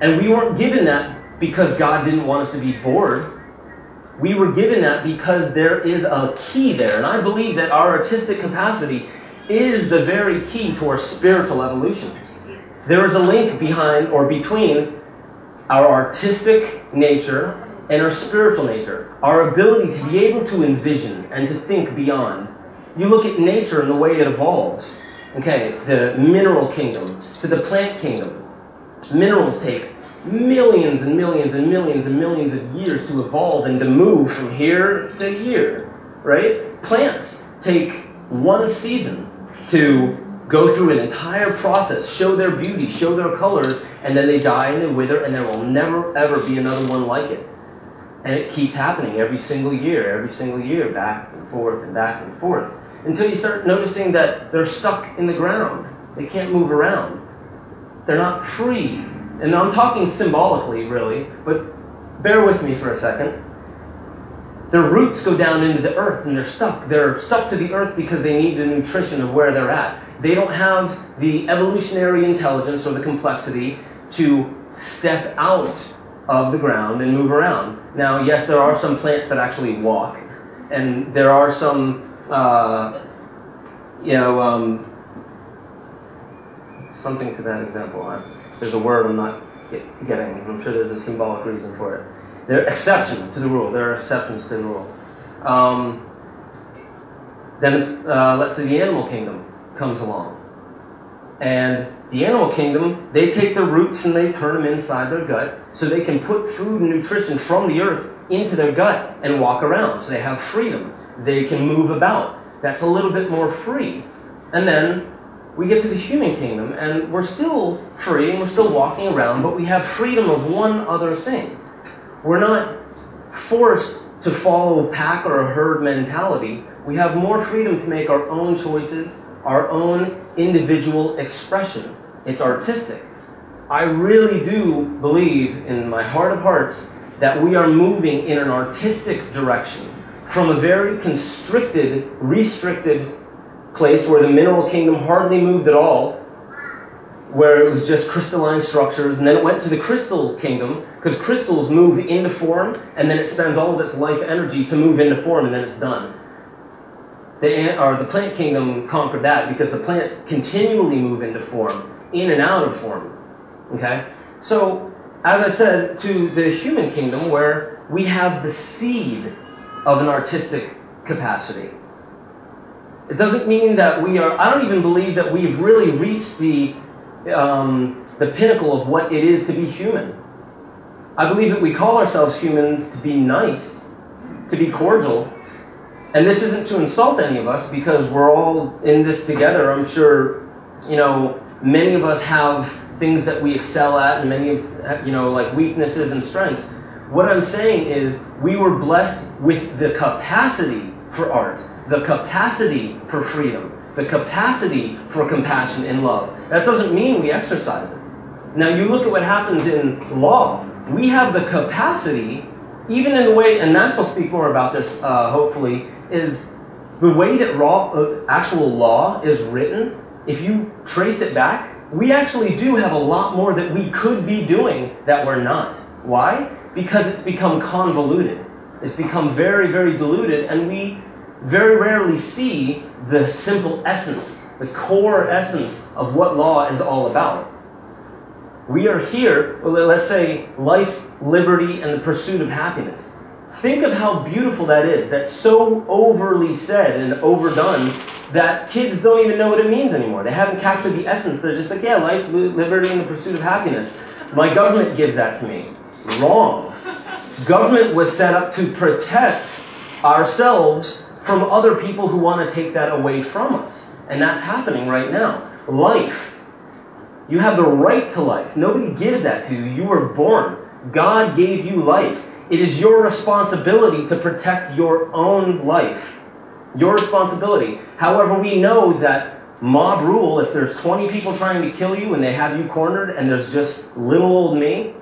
And we weren't given that because God didn't want us to be bored. We were given that because there is a key there. And I believe that our artistic capacity is the very key to our spiritual evolution. There is a link behind or between our artistic nature and our spiritual nature, our ability to be able to envision and to think beyond. You look at nature and the way it evolves. Okay, the mineral kingdom to the plant kingdom. Minerals take millions and millions and millions and millions of years to evolve and to move from here to here, right? Plants take one season to go through an entire process, show their beauty, show their colors, and then they die and they wither, and there will never ever be another one like it. And it keeps happening every single year, back and forth, until you start noticing that they're stuck in the ground. They can't move around. They're not free. And I'm talking symbolically, really, but bear with me for a second. Their roots go down into the earth, and they're stuck. They're stuck to the earth because they need the nutrition of where they're at. They don't have the evolutionary intelligence or the complexity to step out of the ground and move around. Now, yes, there are some plants that actually walk, and there are some, something to that example. There's a word I'm not getting. I'm sure there's a symbolic reason for it. There are exceptions to the rule. There are exceptions to the rule. Then let's say the animal kingdom comes along. And the animal kingdom, they take their roots and they turn them inside their gut so they can put food and nutrition from the earth into their gut and walk around. So they have freedom. They can move about. That's a little bit more free. And then we get to the human kingdom, and we're still free and we're still walking around, but we have freedom of one other thing. We're not forced to follow a pack or a herd mentality. We have more freedom to make our own choices, our own individual expression. It's artistic. I really do believe in my heart of hearts that we are moving in an artistic direction from a very constricted, restricted place where the mineral kingdom hardly moved at all, where it was just crystalline structures, and then it went to the crystal kingdom, because crystals move into form, and then it spends all of its life energy to move into form, and then it's done. The plant kingdom conquered that, because the plants continually move into form, in and out of form. Okay? So, as I said, to the human kingdom, where we have the seed of an artistic capacity. It doesn't mean that we are, I don't even believe that we've really reached the pinnacle of what it is to be human. I believe that we call ourselves humans to be nice, to be cordial. And this isn't to insult any of us, because we're all in this together. I'm sure, many of us have things that we excel at, and many of, like weaknesses and strengths. What I'm saying is we were blessed with the capacity for art, the capacity for freedom, the capacity for compassion and love. That doesn't mean we exercise it. Now you look at what happens in law. We have the capacity, even in the way, and Max will speak more about this, hopefully, is the way that actual law is written. If you trace it back, we actually do have a lot more that we could be doing that we're not. Why? Because it's become convoluted. It's become very, very diluted, and we very rarely see the simple essence, the core essence of what law is all about. We are here, let's say life liberty, and the pursuit of happiness. Think of how beautiful that is. That's so overly said and overdone that kids don't even know what it means anymore. They haven't captured the essence. They're just like, yeah, life, liberty, and the pursuit of happiness. My government gives that to me. Wrong. Government was set up to protect ourselves from other people who want to take that away from us. And that's happening right now. Life. You have the right to life. Nobody gives that to you. You were born. God gave you life. It is your responsibility to protect your own life. Your responsibility. However, we know that mob rule, if there's 20 people trying to kill you and they have you cornered and there's just little old me,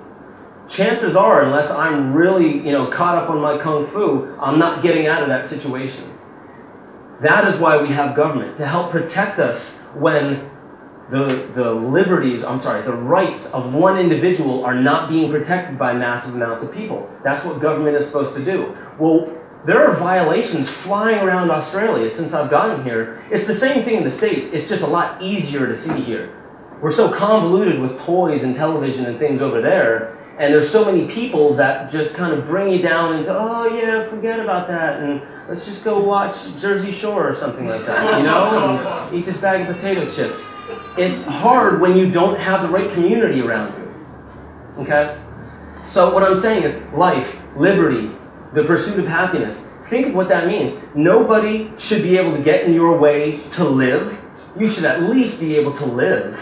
chances are, unless I'm really, caught up on my kung fu, I'm not getting out of that situation. That is why we have government, to help protect us when the rights of one individual are not being protected by massive amounts of people. That's what government is supposed to do. Well, there are violations flying around Australia since I've gotten here. It's the same thing in the States. It's just a lot easier to see here. We're so convoluted with toys and television and things over there, and there's so many people that just kind of bring you down into, oh yeah, forget about that, and let's just go watch Jersey Shore or something like that, and eat this bag of potato chips. It's hard when you don't have the right community around you. Okay? So what I'm saying is life, liberty, the pursuit of happiness. Think of what that means. Nobody should be able to get in your way to live. You should at least be able to live.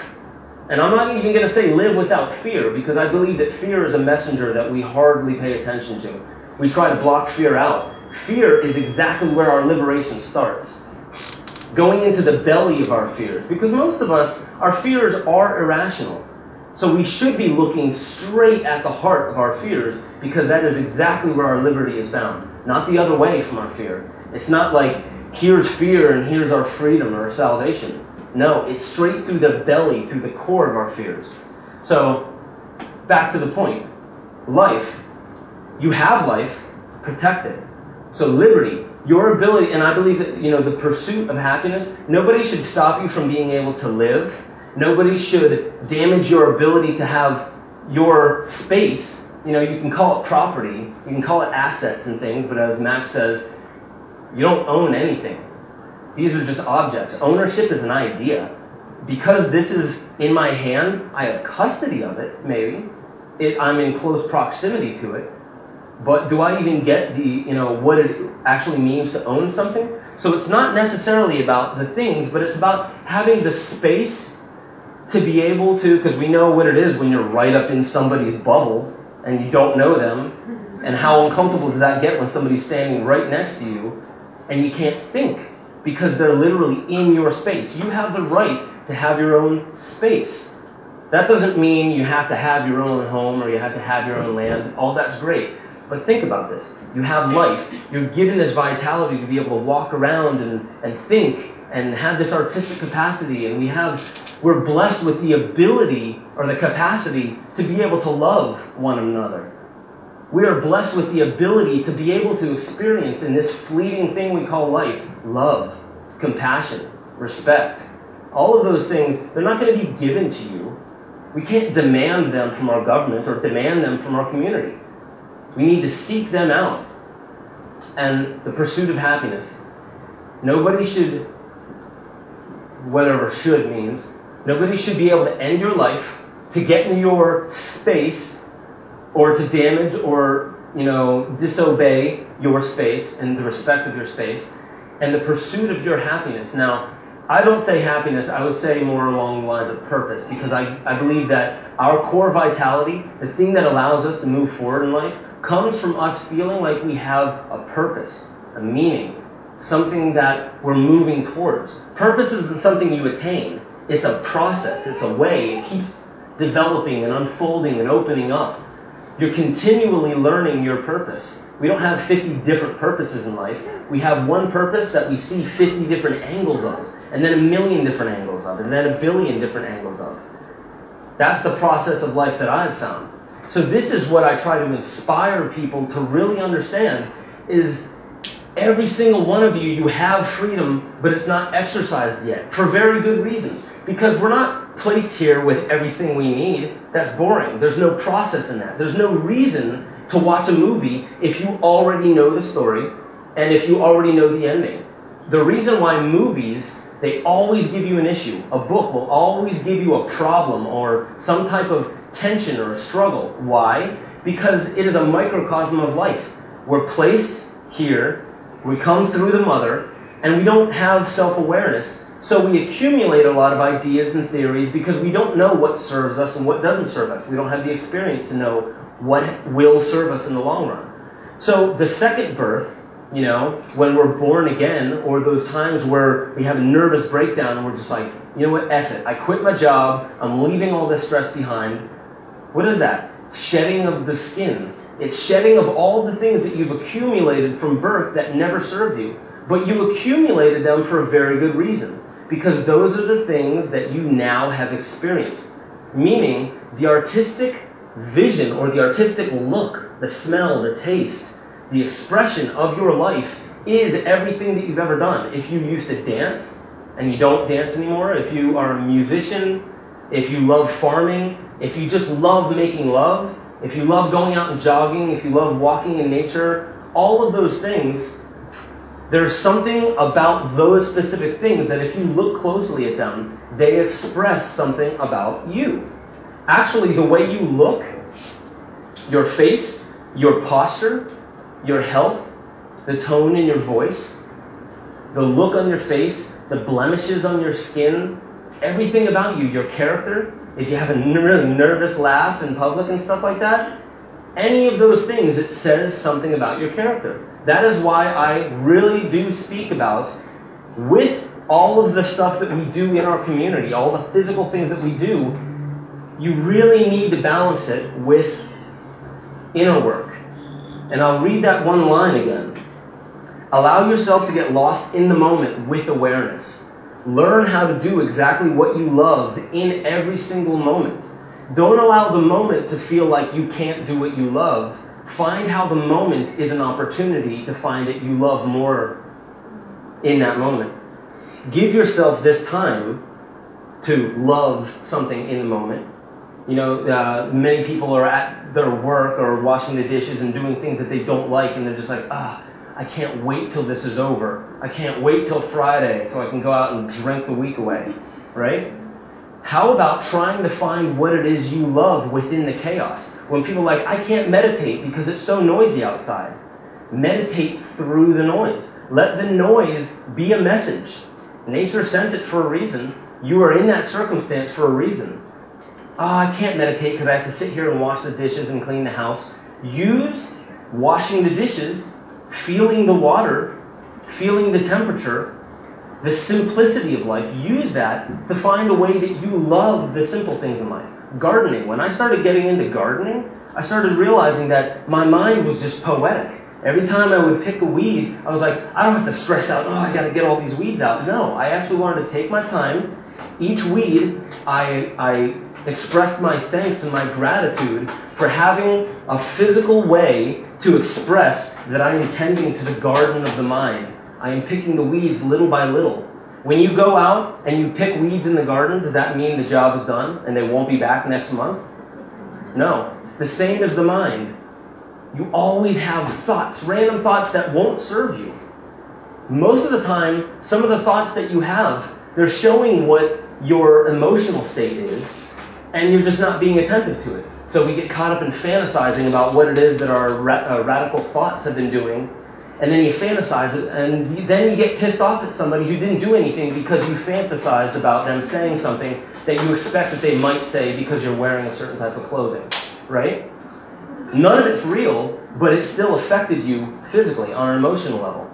And I'm not even going to say live without fear, because I believe that fear is a messenger that we hardly pay attention to. We try to block fear out. Fear is exactly where our liberation starts. Going into the belly of our fears. Because most of us, our fears are irrational. So we should be looking straight at the heart of our fears, because that is exactly where our liberty is found. Not the other way from our fear. It's not like, here's fear and here's our freedom or our salvation. No, it's straight through the belly, through the core of our fears. So, back to the point. Life. You have life. Protect it. So liberty, your ability, and I believe that, the pursuit of happiness, nobody should stop you from being able to live. Nobody should damage your ability to have your space. You can call it property, you can call it assets and things, but as Max says, you don't own anything. These are just objects. Ownership is an idea. Because this is in my hand, I have custody of it, maybe. I'm in close proximity to it. But do I even get what it actually means to own something? So it's not necessarily about the things, but it's about having the space to be able to, because we know what it is when you're right up in somebody's bubble and you don't know them, and how uncomfortable does that get when somebody's standing right next to you and you can't think because they're literally in your space. You have the right to have your own space. That doesn't mean you have to have your own home or you have to have your own land. All that's great. But think about this. You have life. You're given this vitality to be able to walk around and think and have this artistic capacity. And we're blessed with the ability or the capacity to be able to love one another. We are blessed with the ability to be able to experience in this fleeting thing we call life, love, compassion, respect. All of those things, they're not going to be given to you. We can't demand them from our government or demand them from our community. We need to seek them out. And the pursuit of happiness. Nobody should, whatever should means, nobody should be able to end your life, to get in your space, or to damage or, disobey your space and the respect of your space, and the pursuit of your happiness. Now, I don't say happiness, I would say more along the lines of purpose, because I believe that our core vitality, the thing that allows us to move forward in life, comes from us feeling like we have a purpose, a meaning, something that we're moving towards. Purpose isn't something you attain. It's a process. It's a way. It keeps developing and unfolding and opening up. You're continually learning your purpose. We don't have 50 different purposes in life. We have one purpose that we see 50 different angles of, and then a million different angles of, and then a billion different angles of. That's the process of life that I've found. So this is what I try to inspire people to really understand, is every single one of you have freedom, but it's not exercised yet, for very good reasons. Because we're not placed here with everything we need. That's boring. There's no process in that. There's no reason to watch a movie if you already know the story and if you already know the ending. The reason why movies, they always give you an issue. A book will always give you a problem or some type of tension or a struggle. Why? Because it is a microcosm of life. We're placed here, we come through the mother, and we don't have self-awareness, so we accumulate a lot of ideas and theories because we don't know what serves us and what doesn't serve us. We don't have the experience to know what will serve us in the long run. So the second birth, when we're born again, or those times where we have a nervous breakdown and we're just like, you know what, F it. I quit my job, I'm leaving all this stress behind. What is that? Shedding of the skin. It's shedding of all the things that you've accumulated from birth that never served you. But you accumulated them for a very good reason, because those are the things that you now have experienced. Meaning, the artistic vision or the artistic look, the smell, the taste, the expression of your life is everything that you've ever done. If you used to dance and you don't dance anymore, if you are a musician, if you love farming, if you just love making love, if you love going out and jogging, if you love walking in nature, all of those things, there's something about those specific things that if you look closely at them, they express something about you. Actually, the way you look, your face, your posture, your health, the tone in your voice, the look on your face, the blemishes on your skin, everything about you, your character, if you have a really nervous laugh in public and stuff like that, any of those things, it says something about your character. That is why I really do speak about, with all of the stuff that we do in our community, all the physical things that we do, you really need to balance it with inner work. And I'll read that one line again. Allow yourself to get lost in the moment with awareness. Learn how to do exactly what you love in every single moment. Don't allow the moment to feel like you can't do what you love. Find how the moment is an opportunity to find that you love more in that moment. Give yourself this time to love something in the moment. Many people are at their work or washing the dishes and doing things that they don't like, and they're just like, I can't wait till this is over. I can't wait till Friday so I can go out and drink the week away, right? How about trying to find what it is you love within the chaos? When people are like, I can't meditate because it's so noisy outside. Meditate through the noise. Let the noise be a message. Nature sent it for a reason. You are in that circumstance for a reason. I can't meditate because I have to sit here and wash the dishes and clean the house. Use washing the dishes, feeling the water, feeling the temperature, the simplicity of life. Use that to find a way that you love the simple things in life. Gardening. When I started getting into gardening, I started realizing that my mind was just poetic. Every time I would pick a weed, I was like, I don't have to stress out, I got to get all these weeds out. No, I actually wanted to take my time. Each weed, I expressed my thanks and my gratitude for having a physical way to express that I am tending to the garden of the mind. I am picking the weeds little by little. When you go out and you pick weeds in the garden, does that mean the job is done and they won't be back next month? No. It's the same as the mind. You always have thoughts, random thoughts that won't serve you. Most of the time, some of the thoughts that you have, they're showing what your emotional state is, and you're just not being attentive to it. So we get caught up in fantasizing about what it is that our radical thoughts have been doing, and then you fantasize it, and then you get pissed off at somebody who didn't do anything because you fantasized about them saying something that you expect that they might say because you're wearing a certain type of clothing, right? None of it's real, but it still affected you physically on an emotional level.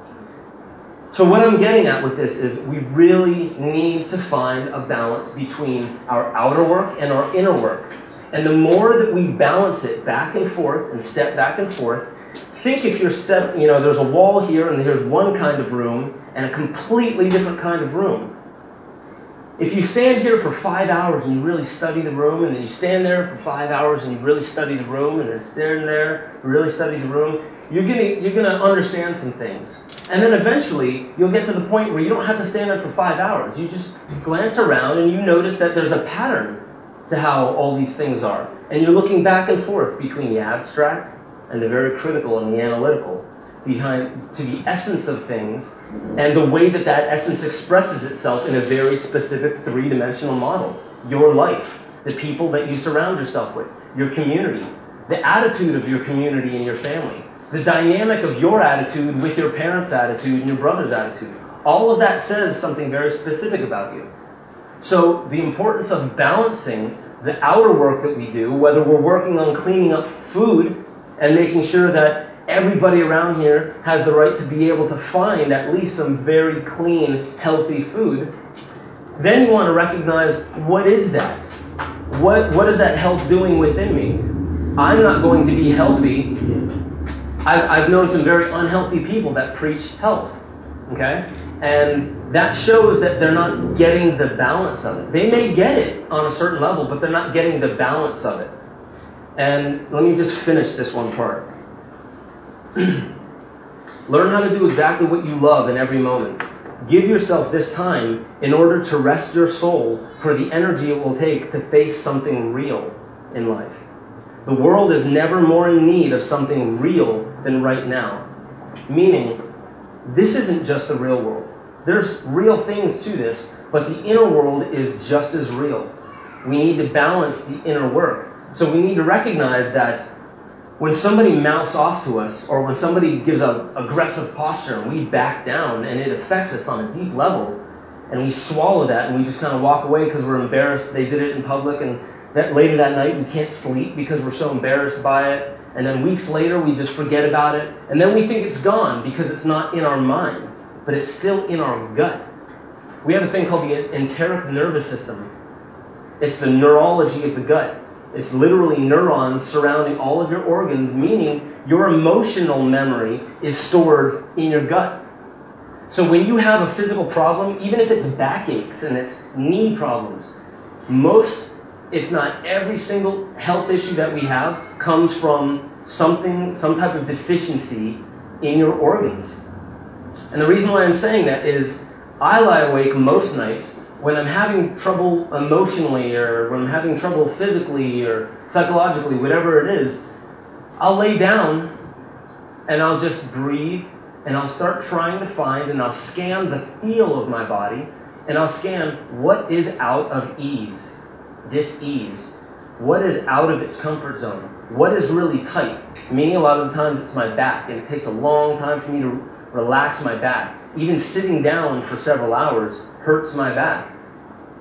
So what I'm getting at with this is we really need to find a balance between our outer work and our inner work. And the more that we balance it back and forth and step back and forth, think if there's a wall here and here's one kind of room and a completely different kind of room. if you stand here for 5 hours and you really study the room, and then you stand there for 5 hours and you really study the room, and then stand there, really study the room, you're gonna understand some things. And then eventually, you'll get to the point where you don't have to stand there for 5 hours. You just glance around and you notice that there's a pattern to how all these things are. And you're looking back and forth between the abstract and the very critical and the analytical, to the essence of things and the way that that essence expresses itself in a very specific three-dimensional model. Your life, the people that you surround yourself with, your community, the attitude of your community and your family, the dynamic of your attitude with your parents' attitude and your brother's attitude. All of that says something very specific about you. So the importance of balancing the outer work that we do, whether we're working on cleaning up food and making sure that everybody around here has the right to be able to find at least some very clean, healthy food, then you want to recognize, what is that? What is that health doing within me? I'm not going to be healthy. I've known some very unhealthy people that preach health, okay? And that shows that they're not getting the balance of it. They may get it on a certain level, but they're not getting the balance of it. And let me just finish this one part. Learn how to do exactly what you love in every moment. Give yourself this time in order to rest your soul for the energy it will take to face something real in life. The world is never more in need of something real than right now. Meaning, this isn't just the real world. There's real things to this, but the inner world is just as real. We need to balance the inner work. So we need to recognize that when somebody mouths off to us, or when somebody gives an aggressive posture and we back down and it affects us on a deep level, and we swallow that and we just kind of walk away because we're embarrassed they did it in public, and that later that night we can't sleep because we're so embarrassed by it, and then weeks later we just forget about it, and then we think it's gone because it's not in our mind, but it's still in our gut. We have a thing called the enteric nervous system. It's the neurology of the gut. It's literally neurons surrounding all of your organs, meaning your emotional memory is stored in your gut. So when you have a physical problem, even if it's backaches and it's knee problems, most, if not every single health issue that we have comes from some type of deficiency in your organs. And the reason why I'm saying that is I lie awake most nights when I'm having trouble emotionally, or when I'm having trouble physically or psychologically, whatever it is. I'll lay down and I'll just breathe, and I'll start trying to find, and I'll scan the feel of my body, and I'll scan what is out of ease, dis-ease, what is out of its comfort zone, what is really tight, meaning a lot of the times it's my back, and it takes a long time for me to relax my back. Even sitting down for several hours hurts my back.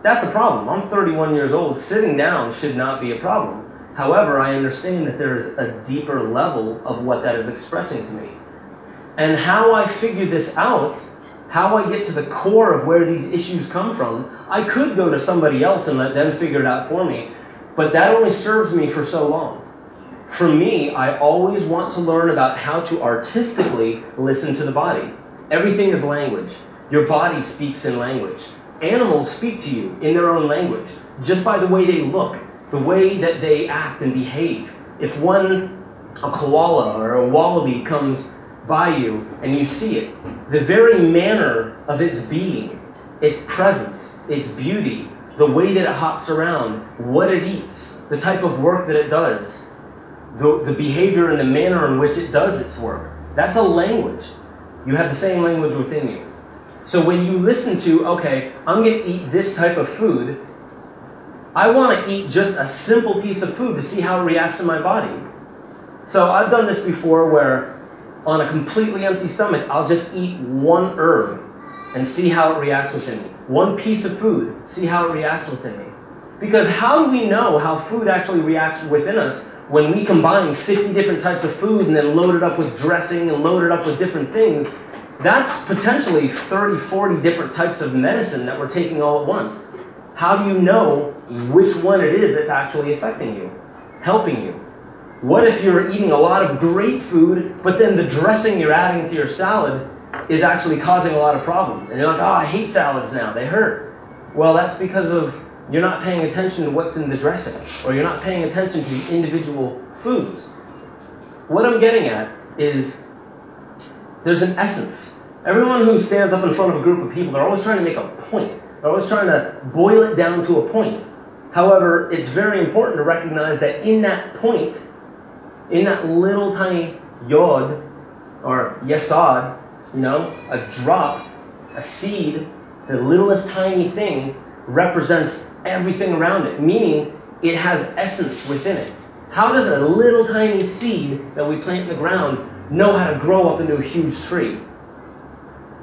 That's a problem. I'm 31 years old. Sitting down should not be a problem. However, I understand that there is a deeper level of what that is expressing to me. And how I figure this out, how I get to the core of where these issues come from, I could go to somebody else and let them figure it out for me, but that only serves me for so long. For me, I always want to learn about how to artistically listen to the body. Everything is language. Your body speaks in language. Animals speak to you in their own language, just by the way they look, the way that they act and behave. If a koala or a wallaby comes by you and you see it, the very manner of its being, its presence, its beauty, the way that it hops around, what it eats, the type of work that it does, the behavior and the manner in which it does its work, that's a language. You have the same language within you. So when you listen to, okay, I'm going to eat this type of food, I want to eat just a simple piece of food to see how it reacts in my body. So I've done this before where on a completely empty stomach, I'll just eat one herb and see how it reacts within me. One piece of food, see how it reacts within me. Because how do we know how food actually reacts within us when we combine 50 different types of food and then load it up with dressing and load it up with different things? That's potentially 30, 40 different types of medicine that we're taking all at once. How do you know which one it is that's actually affecting you, helping you? What if you're eating a lot of great food, but then the dressing you're adding to your salad is actually causing a lot of problems? And you're like, oh, I hate salads now, they hurt. Well, that's because of you're not paying attention to what's in the dressing, or you're not paying attention to the individual foods. What I'm getting at is there's an essence. Everyone who stands up in front of a group of people, they're always trying to make a point. They're always trying to boil it down to a point. However, it's very important to recognize that in that point, in that little tiny yod, or yesod, a drop, a seed, the littlest tiny thing represents everything around it, meaning it has essence within it. How does a little tiny seed that we plant in the ground know how to grow up into a huge tree?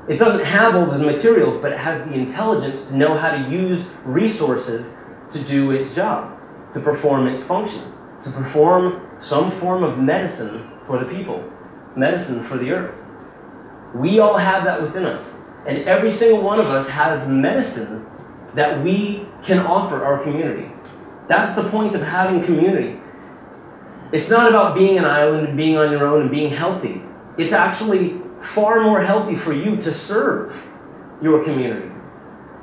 It doesn't have all those materials, but it has the intelligence to know how to use resources to do its job, to perform its function, to perform some form of medicine for the people, medicine for the earth. We all have that within us, and every single one of us has medicine that we can offer our community. That's the point of having community. It's not about being an island and being on your own and being healthy. It's actually far more healthy for you to serve your community.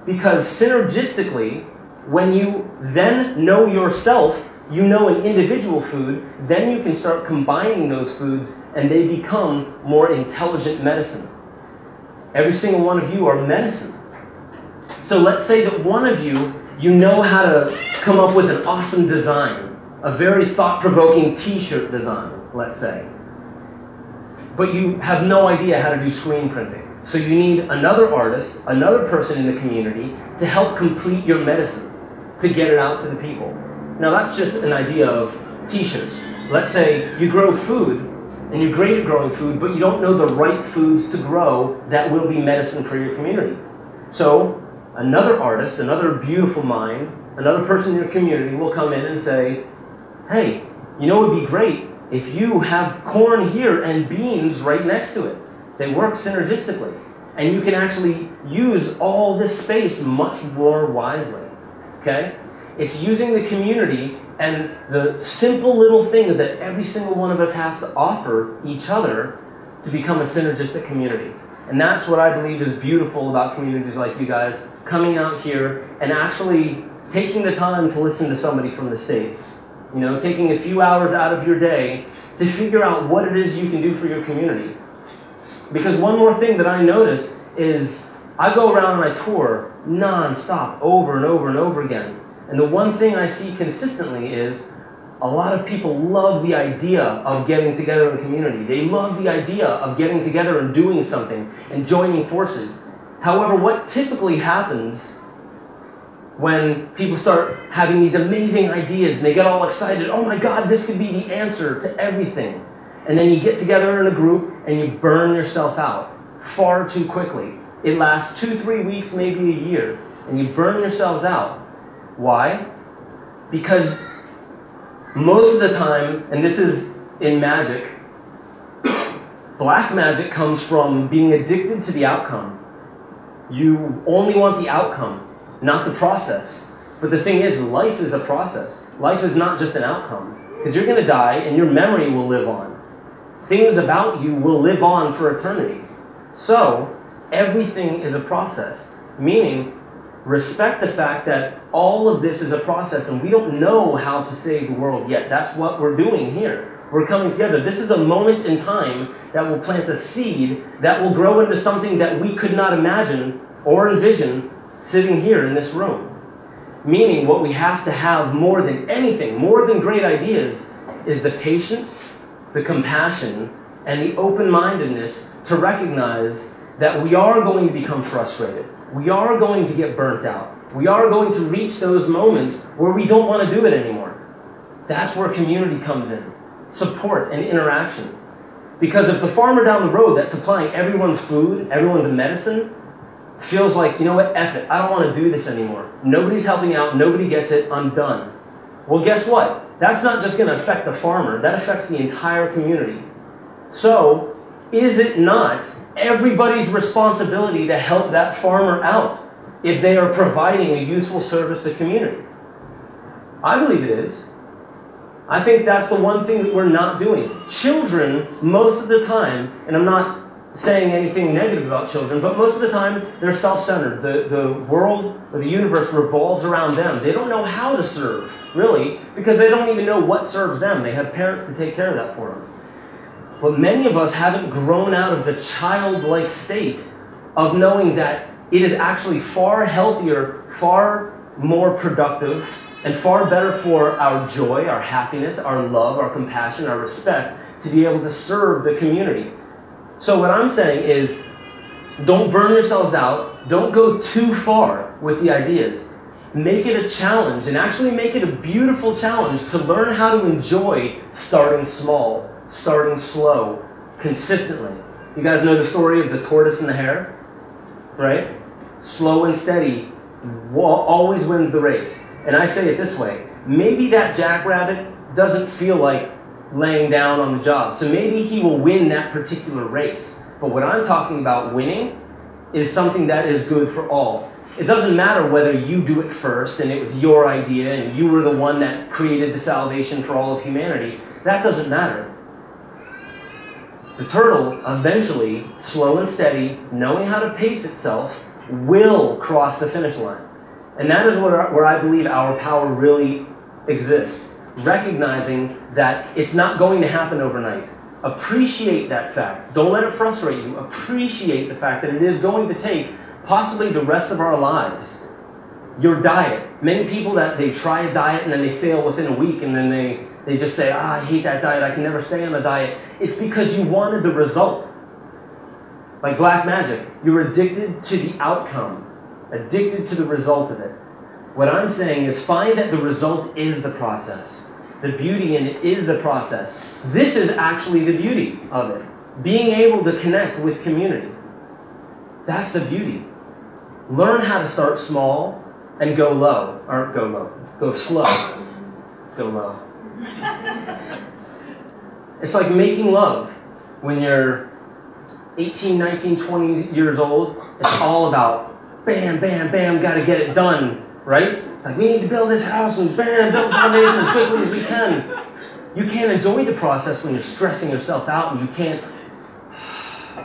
Because synergistically, when you then know yourself, you know an individual food, then you can start combining those foods and they become more intelligent medicine. Every single one of you are medicine. So let's say that one of you know how to come up with an awesome design, a very thought-provoking t-shirt design, let's say. But you have no idea how to do screen printing. So you need another artist, another person in the community to help complete your medicine, to get it out to the people. Now that's just an idea of t-shirts. Let's say you grow food, and you're great at growing food, but you don't know the right foods to grow that will be medicine for your community. So another artist, another beautiful mind, another person in your community will come in and say, hey, it would be great if you have corn here and beans right next to it. They work synergistically. And you can actually use all this space much more wisely. Okay? It's using the community and the simple little things that every single one of us has to offer each other to become a synergistic community. And that's what I believe is beautiful about communities like you guys, coming out here and actually taking the time to listen to somebody from the States. Taking a few hours out of your day to figure out what it is you can do for your community. Because one more thing that I notice is I go around and I tour non-stop over and over and over again. And the one thing I see consistently is a lot of people love the idea of getting together in a community. They love the idea of getting together and doing something and joining forces. However, what typically happens when people start having these amazing ideas and they get all excited, oh my God, this could be the answer to everything. And then you get together in a group and you burn yourself out far too quickly. It lasts 2-3 weeks, maybe a year, and you burn yourselves out. Why? Because most of the time, and this is in magic, black magic comes from being addicted to the outcome. You only want the outcome, not the process. But the thing is, life is a process. Life is not just an outcome. Because you're going to die and your memory will live on. Things about you will live on for eternity. So, everything is a process. Meaning, respect the fact that all of this is a process and we don't know how to save the world yet. That's what we're doing here. We're coming together. This is a moment in time that will plant a seed that will grow into something that we could not imagine or envision sitting here in this room. Meaning what we have to have more than anything, more than great ideas, is the patience, the compassion, and the open-mindedness to recognize that we are going to become frustrated. We are going to get burnt out. We are going to reach those moments where we don't want to do it anymore. That's where community comes in. Support and interaction. Because if the farmer down the road that's supplying everyone's food, everyone's medicine, feels like, you know what, F it, I don't want to do this anymore. Nobody's helping out, nobody gets it, I'm done. Well, guess what? That's not just going to affect the farmer, that affects the entire community. So, is it not everybody's responsibility to help that farmer out if they are providing a useful service to the community? I believe it is. I think that's the one thing that we're not doing. Children, most of the time, and I'm not saying anything negative about children, but most of the time they're self-centered. The world or the universe revolves around them. They don't know how to serve, really, because they don't even know what serves them. They have parents to take care of that for them. But many of us haven't grown out of the childlike state of knowing that it is actually far healthier, far more productive, and far better for our joy, our happiness, our love, our compassion, our respect, to be able to serve the community. So what I'm saying is, don't burn yourselves out. Don't go too far with the ideas. Make it a challenge, and actually make it a beautiful challenge to learn how to enjoy starting small, starting slow, consistently. You guys know the story of the tortoise and the hare, right? Slow and steady always wins the race. And I say it this way. Maybe that jackrabbit doesn't feel like laying down on the job. So maybe he will win that particular race. But what I'm talking about winning is something that is good for all. It doesn't matter whether you do it first and it was your idea and you were the one that created the salvation for all of humanity. That doesn't matter. The turtle, eventually, slow and steady, knowing how to pace itself, will cross the finish line. And that is where I believe our power really exists. Recognizing that it's not going to happen overnight. Appreciate that fact. Don't let it frustrate you. Appreciate the fact that it is going to take possibly the rest of our lives. Your diet. Many people that they try a diet and then they fail within a week and then they just say, I hate that diet. I can never stay on a diet. It's because you wanted the result. Like black magic. You're addicted to the outcome. Addicted to the result of it. What I'm saying is find that the result is the process. The beauty in it is the process. This is actually the beauty of it. Being able to connect with community. That's the beauty. Learn how to start small and go low. Or go low. Go slow. Go low. It's like making love when you're 18, 19, 20 years old. It's all about bam, bam, bam, gotta get it done. Right? It's like, we need to build this house and bam, build the foundation as quickly as we can. You can't enjoy the process when you're stressing yourself out and you can't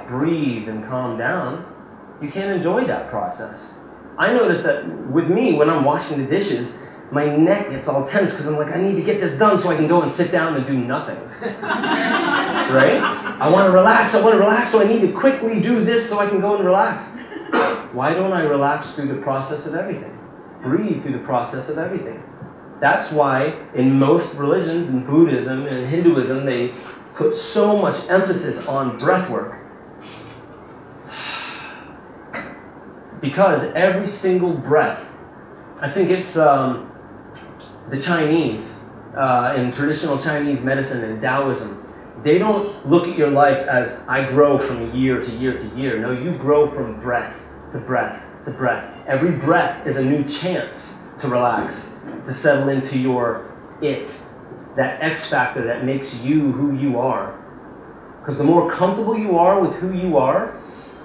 breathe and calm down. You can't enjoy that process. I notice that with me, when I'm washing the dishes, my neck gets all tense because I'm like, I need to get this done so I can go and sit down and do nothing. Right? I want to relax, so I need to quickly do this so I can go and relax. Why don't I relax through the process of everything? Breathe through the process of everything. That's why in most religions, in Buddhism and Hinduism, they put so much emphasis on breath work. Because every single breath, I think it's the Chinese, in traditional Chinese medicine and Taoism, they don't look at your life as I grow from year to year to year. No, you grow from breath to breath to breath. Every breath is a new chance to relax, to settle into your it, that X factor that makes you who you are. Because the more comfortable you are with who you are,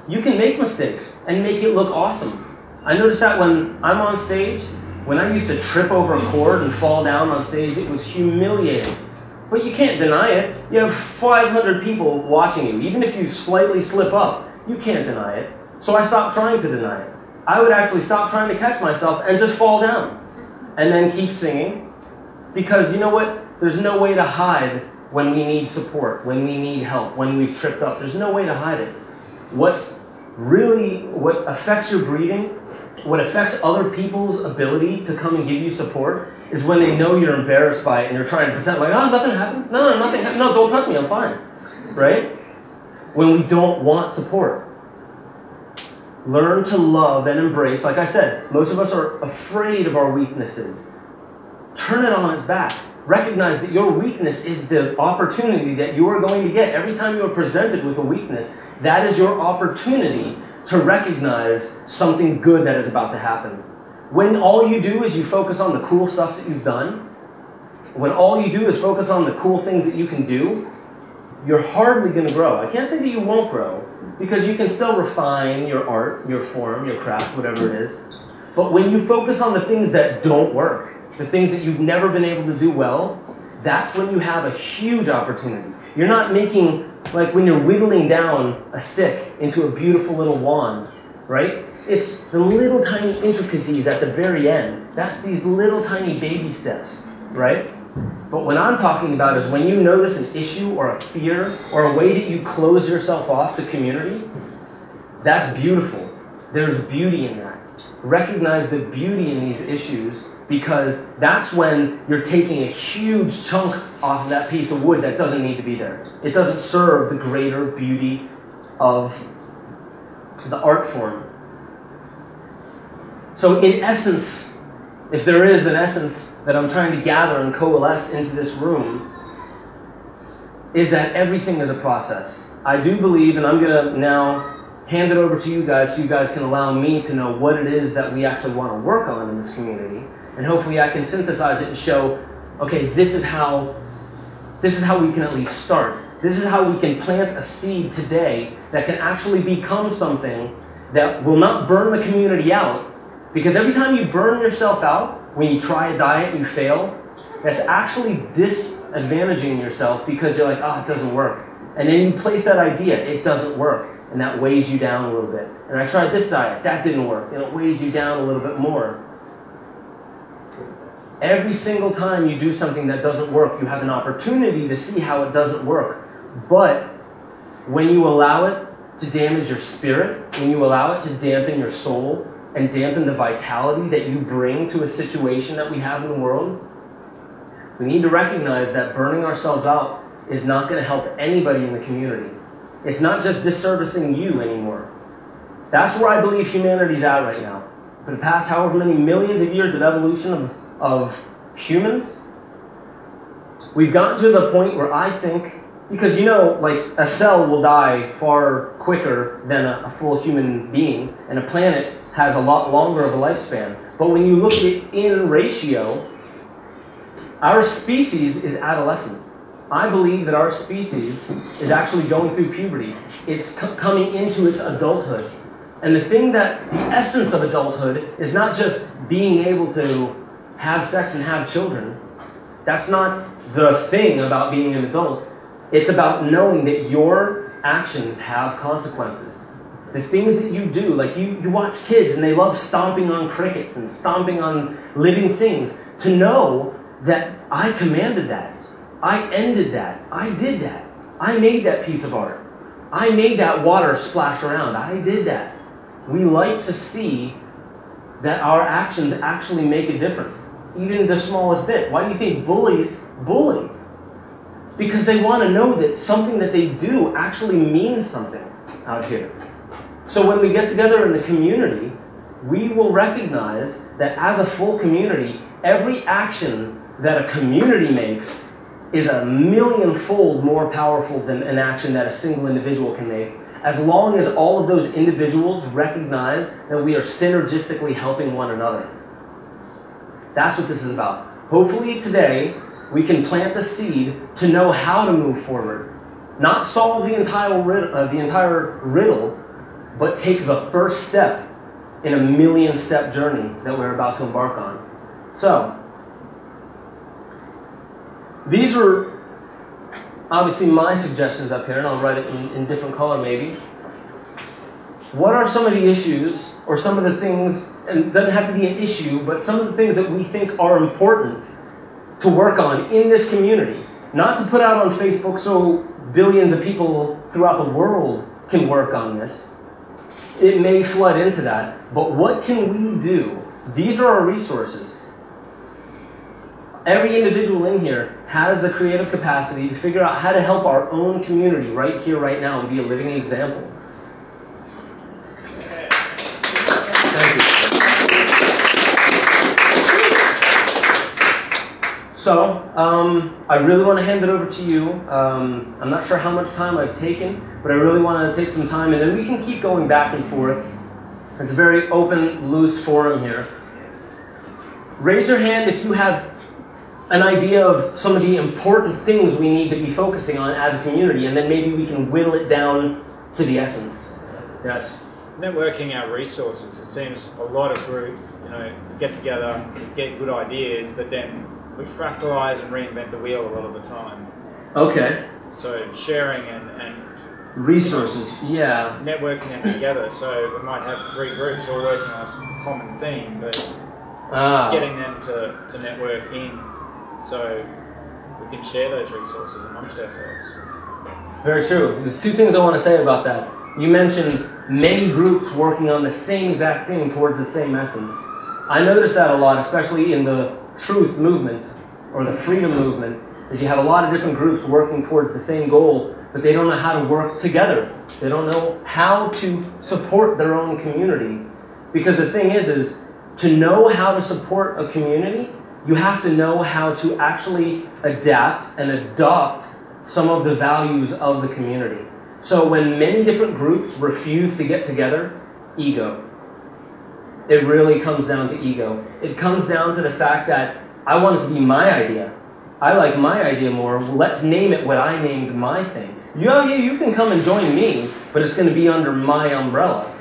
you can make mistakes and make it look awesome. I noticed that when I'm on stage, when I used to trip over a chord and fall down on stage, it was humiliating. But you can't deny it. You have 500 people watching you. Even if you slightly slip up, you can't deny it. So I stopped trying to deny it. I would actually stop trying to catch myself and just fall down. And then keep singing. Because you know what? There's no way to hide when we need support, when we need help, when we've tripped up. There's no way to hide it. What affects your breathing, what affects other people's ability to come and give you support is when they know you're embarrassed by it and you're trying to pretend like, oh, nothing happened. No, nothing happened. No, don't touch me. I'm fine. Right? When we don't want support. Learn to love and embrace. Like I said, most of us are afraid of our weaknesses. Turn it on its back. Recognize that your weakness is the opportunity that you are going to get. Every time you are presented with a weakness, that is your opportunity to recognize something good that is about to happen. When all you do is you focus on the cool stuff that you've done, when all you do is focus on the cool things that you can do, you're hardly going to grow. I can't say that you won't grow, because you can still refine your art, your form, your craft, whatever it is. But when you focus on the things that don't work, the things that you've never been able to do well, that's when you have a huge opportunity. You're not making, like when you're whittling down a stick into a beautiful little wand, right? It's the little tiny intricacies at the very end. That's these little tiny baby steps, right? But what I'm talking about is when you notice an issue or a fear or a way that you close yourself off to community, that's beautiful. There's beauty in that. Recognize the beauty in these issues, because that's when you're taking a huge chunk off of that piece of wood that doesn't need to be there. It doesn't serve the greater beauty of the art form. So in essence, if there is an essence that I'm trying to gather and coalesce into this room, is that everything is a process. I do believe, and I'm going to now hand it over to you guys so you guys can allow me to know what it is that we actually want to work on in this community. And hopefully I can synthesize it and show, okay, this is how we can at least start. This is how we can plant a seed today that can actually become something that will not burn the community out. Because every time you burn yourself out, when you try a diet and you fail, that's actually disadvantaging yourself, because you're like, oh, it doesn't work. And then you place that idea, it doesn't work. And that weighs you down a little bit. And I tried this diet, that didn't work. And it weighs you down a little bit more. Every single time you do something that doesn't work, you have an opportunity to see how it doesn't work. But when you allow it to damage your spirit, when you allow it to dampen your soul, and dampen the vitality that you bring to a situation that we have in the world, we need to recognize that burning ourselves out is not going to help anybody in the community. It's not just disservicing you anymore. That's where I believe humanity's at right now. For the past however many millions of years of evolution of humans, we've gotten to the point where I think, because like a cell will die far quicker than a full human being, and a planet has a lot longer of a lifespan. But when you look at it in ratio, our species is adolescent. I believe that our species is actually going through puberty. It's coming into its adulthood. And the essence of adulthood is not just being able to have sex and have children. That's not the thing about being an adult. It's about knowing that your actions have consequences. The things that you do, like you watch kids and they love stomping on crickets and stomping on living things. To know that I commanded that. I ended that. I did that. I made that piece of art. I made that water splash around. I did that. We like to see that our actions actually make a difference, even the smallest bit. Why do you think bullies bully? Because they want to know that something that they do actually means something out here. So when we get together in the community, we will recognize that as a full community, every action that a community makes is a millionfold more powerful than an action that a single individual can make, as long as all of those individuals recognize that we are synergistically helping one another. That's what this is about. Hopefully today, we can plant the seed to know how to move forward. Not solve the entire riddle, but take the first step in a million-step journey that we're about to embark on. So, these were obviously my suggestions up here, and I'll write it in different color maybe. What are some of the issues, or some of the things, and it doesn't have to be an issue, but some of the things that we think are important to work on in this community? Not to put out on Facebook so billions of people throughout the world can work on this. It may flood into that, but what can we do? These are our resources. Every individual in here has the creative capacity to figure out how to help our own community right here, right now, and be a living example. Thank you. So, I really want to hand it over to you. I'm not sure how much time I've taken, but I really want to take some time, and then we can keep going back and forth. It's a very open, loose forum here. Raise your hand if you have an idea of some of the important things we need to be focusing on as a community, and then maybe we can whittle it down to the essence. Yes? Networking our resources. It seems a lot of groups, get together, get good ideas, but then we fractalize and reinvent the wheel a lot of the time. Okay. So sharing and resources, yeah. Networking them together. So we might have 3 groups all working on a common theme, but getting them to network in so we can share those resources amongst ourselves. Very true. There's 2 things I want to say about that. You mentioned many groups working on the same exact thing towards the same essence. I notice that a lot, especially in the truth movement or the freedom movement, is you have a lot of different groups working towards the same goal, but they don't know how to work together. They don't know how to support their own community. Because the thing is to know how to support a community, you have to know how to actually adapt and adopt some of the values of the community. So when many different groups refuse to get together, ego. It really comes down to ego. It comes down to the fact that I want it to be my idea. I like my idea more. Let's name it what I named my thing. Yeah, you can come and join me, but it's going to be under my umbrella.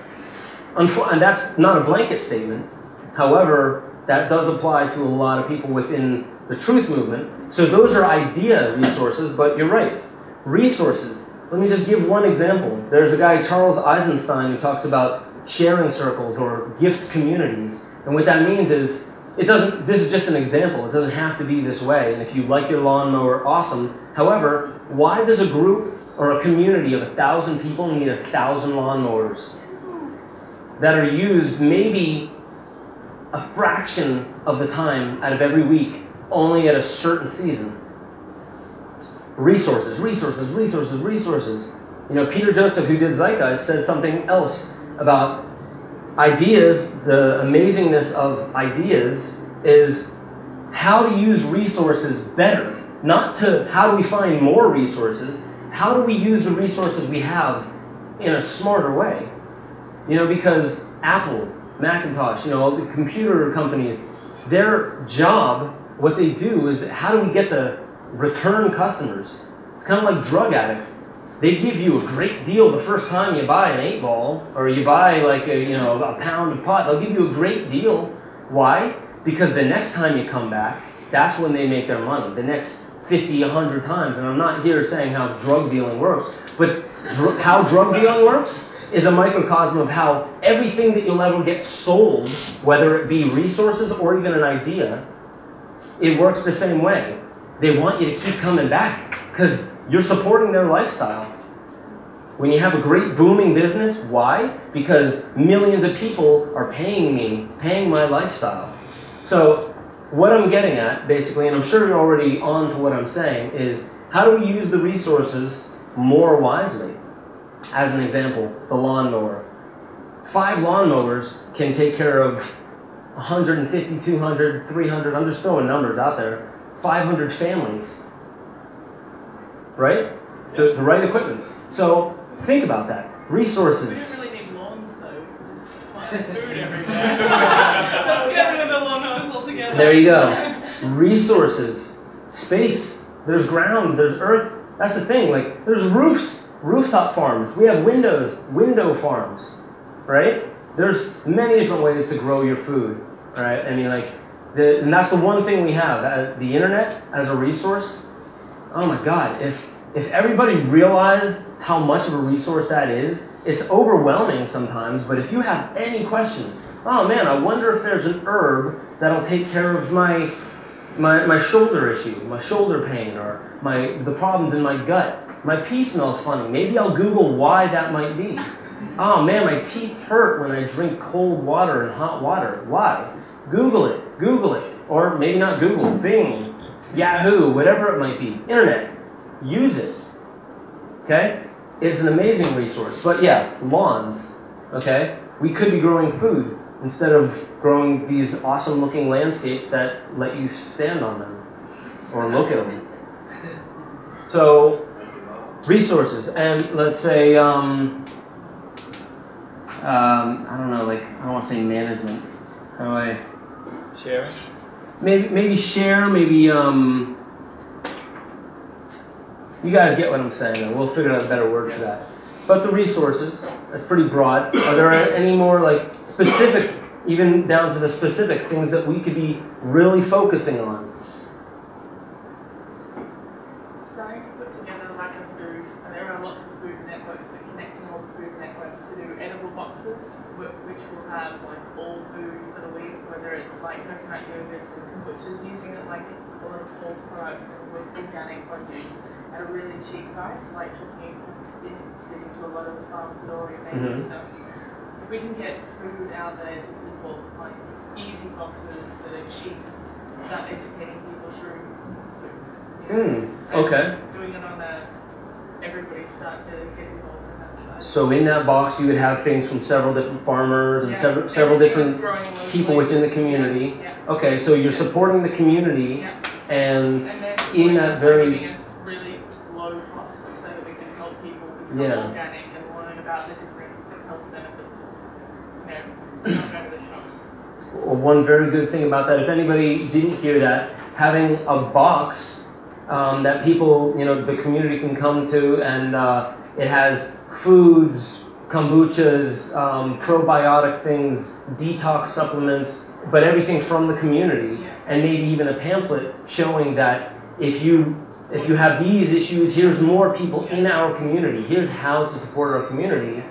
And that's not a blanket statement. However, that does apply to a lot of people within the truth movement. So those are idea resources, but you're right. Resources. Let me just give one example. There's a guy, Charles Eisenstein, who talks about sharing circles or gift communities. And what that means is, this is just an example. It doesn't have to be this way. And if you like your lawnmower, awesome. However, why does a group or a community of 1,000 people need 1,000 lawnmowers that are used maybe a fraction of the time out of every week, only at a certain season? Resources, resources, resources, resources. You know, Peter Joseph, who did Zeitgeist, said something else about ideas. The amazingness of ideas is how to use resources better. Not to how do we find more resources, how do we use the resources we have in a smarter way? You know, because Apple, Macintosh, you know, the computer companies, their job, what they do is how do we get the return customers? It's kind of like drug addicts. They give you a great deal the first time you buy an 8-ball or you buy like a pound of pot. They'll give you a great deal. Why? Because the next time you come back, that's when they make their money. The next 50, 100 times. And I'm not here saying how drug dealing works, but how drug dealing works is a microcosm of how everything that you'll ever get sold, whether it be resources or even an idea, it works the same way. They want you to keep coming back because you're supporting their lifestyle. When you have a great booming business, why? Because millions of people are paying my lifestyle. So what I'm getting at, basically, and I'm sure you're already on to what I'm saying, is how do we use the resources more wisely? As an example, the lawnmower. 5 lawnmowers can take care of 150, 200, 300, I'm just throwing numbers out there, 500 families. Right? The right equipment. So think about that. Resources. We don't really need lawns though. Just plant food every day. Let's get rid of the lawnmowers altogether. There you go. Resources. Space. There's ground. There's earth. That's the thing. Like, there's roofs. Rooftop farms. We have window farms. Right? There's many different ways to grow your food. Right? I mean, and that's the one thing we have. The internet as a resource. Oh my God, if everybody realized how much of a resource that is, it's overwhelming sometimes, but if you have any question, oh man, I wonder if there's an herb that'll take care of my shoulder issue, my shoulder pain, or the problems in my gut. My pee smells funny. Maybe I'll Google why that might be. Oh man, my teeth hurt when I drink cold water and hot water. Why? Google it. Or maybe not Google, Bing, Yahoo, whatever it might be. Internet. Use it. Okay? It's an amazing resource. But yeah, lawns. Okay? We could be growing food instead of growing these awesome looking landscapes that let you stand on them or look at them. So, resources. And let's say, I don't know, I don't want to say management. How do I... Sharing? Maybe share, maybe, you guys get what I'm saying, though. We'll figure out a better word for that. But the resources, that's pretty broad. Are there any more, specific, even down to the specific things that we could be really focusing on? starting to put together like a food, and there are lots of food networks that are connecting all the food networks to do edible boxes, which will have like all food for the week, whether it's like coconut yogurts and kombuchas, using it like a lot of false products and with organic produce at a really cheap price, like talking speaking to a lot of the farms that already make stuff. If we can get food out there to people, like easy boxes that are cheap, start educating people through food. Okay. Doing it on everybody start to get involved in that side. So in that box you would have things from several different farmers and several different people within the community. Yeah. Okay, so you're supporting the community and then in that very giving us really low costs so that we can help people become organic and learn about the different health benefits of not going to the shops. one very good thing about that, if anybody didn't hear that, having a box that people, the community can come to, and it has foods, kombuchas, probiotic things, detox supplements, but everything from the community, and maybe even a pamphlet showing that if you have these issues, here's more people in our community, here's how to support our community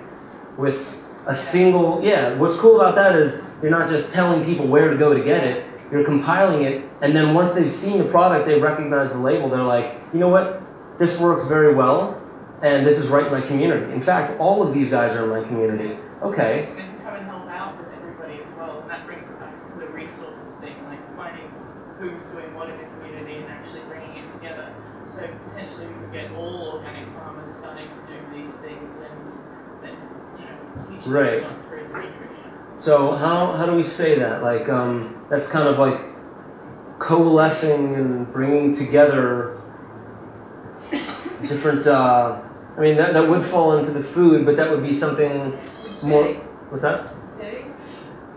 with a single, what's cool about that is you're not just telling people where to go to get it, you're compiling it, and then once they've seen the product, they recognize the label, they're like, you know what, this works very well, and this is right in my community. In fact, all of these guys are in my community. Okay. And come and help out with everybody as well, and that brings it back to the resources thing, like finding who's doing what in the community and actually bringing it together. So potentially we could get all organic farmers starting to do these things and then, teach them through the nutrition. So how do we say that? Like that's kind of like coalescing and bringing together different. I mean that would fall into the food, but that would be something more. What's that?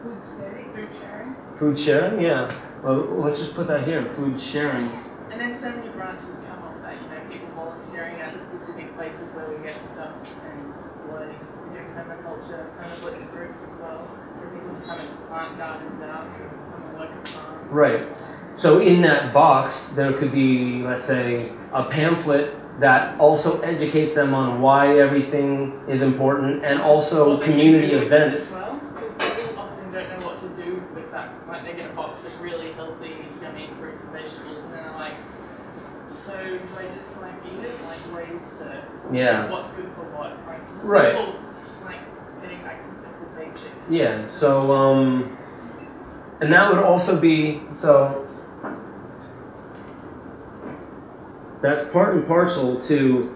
Food sharing. Food sharing, yeah. Well, let's just put that here. Food sharing. And then so many branches come off that. People volunteering at the specific places where we get stuff and supporting. We do permaculture, permablitz groups as well. So people can come and plant gardens out and come and work at farms. Right. So in that box, there could be, let's say, a pamphlet that also educates them on why everything is important, and also community events. As well, because people often don't know what to do with that. Like they get a box of really healthy, yummy fruits and vegetables, and then they're like, so do I just eat it? Ways to what's good for what? Just simple, getting back to simple basic. Yeah. So and that would also be that's part and parcel to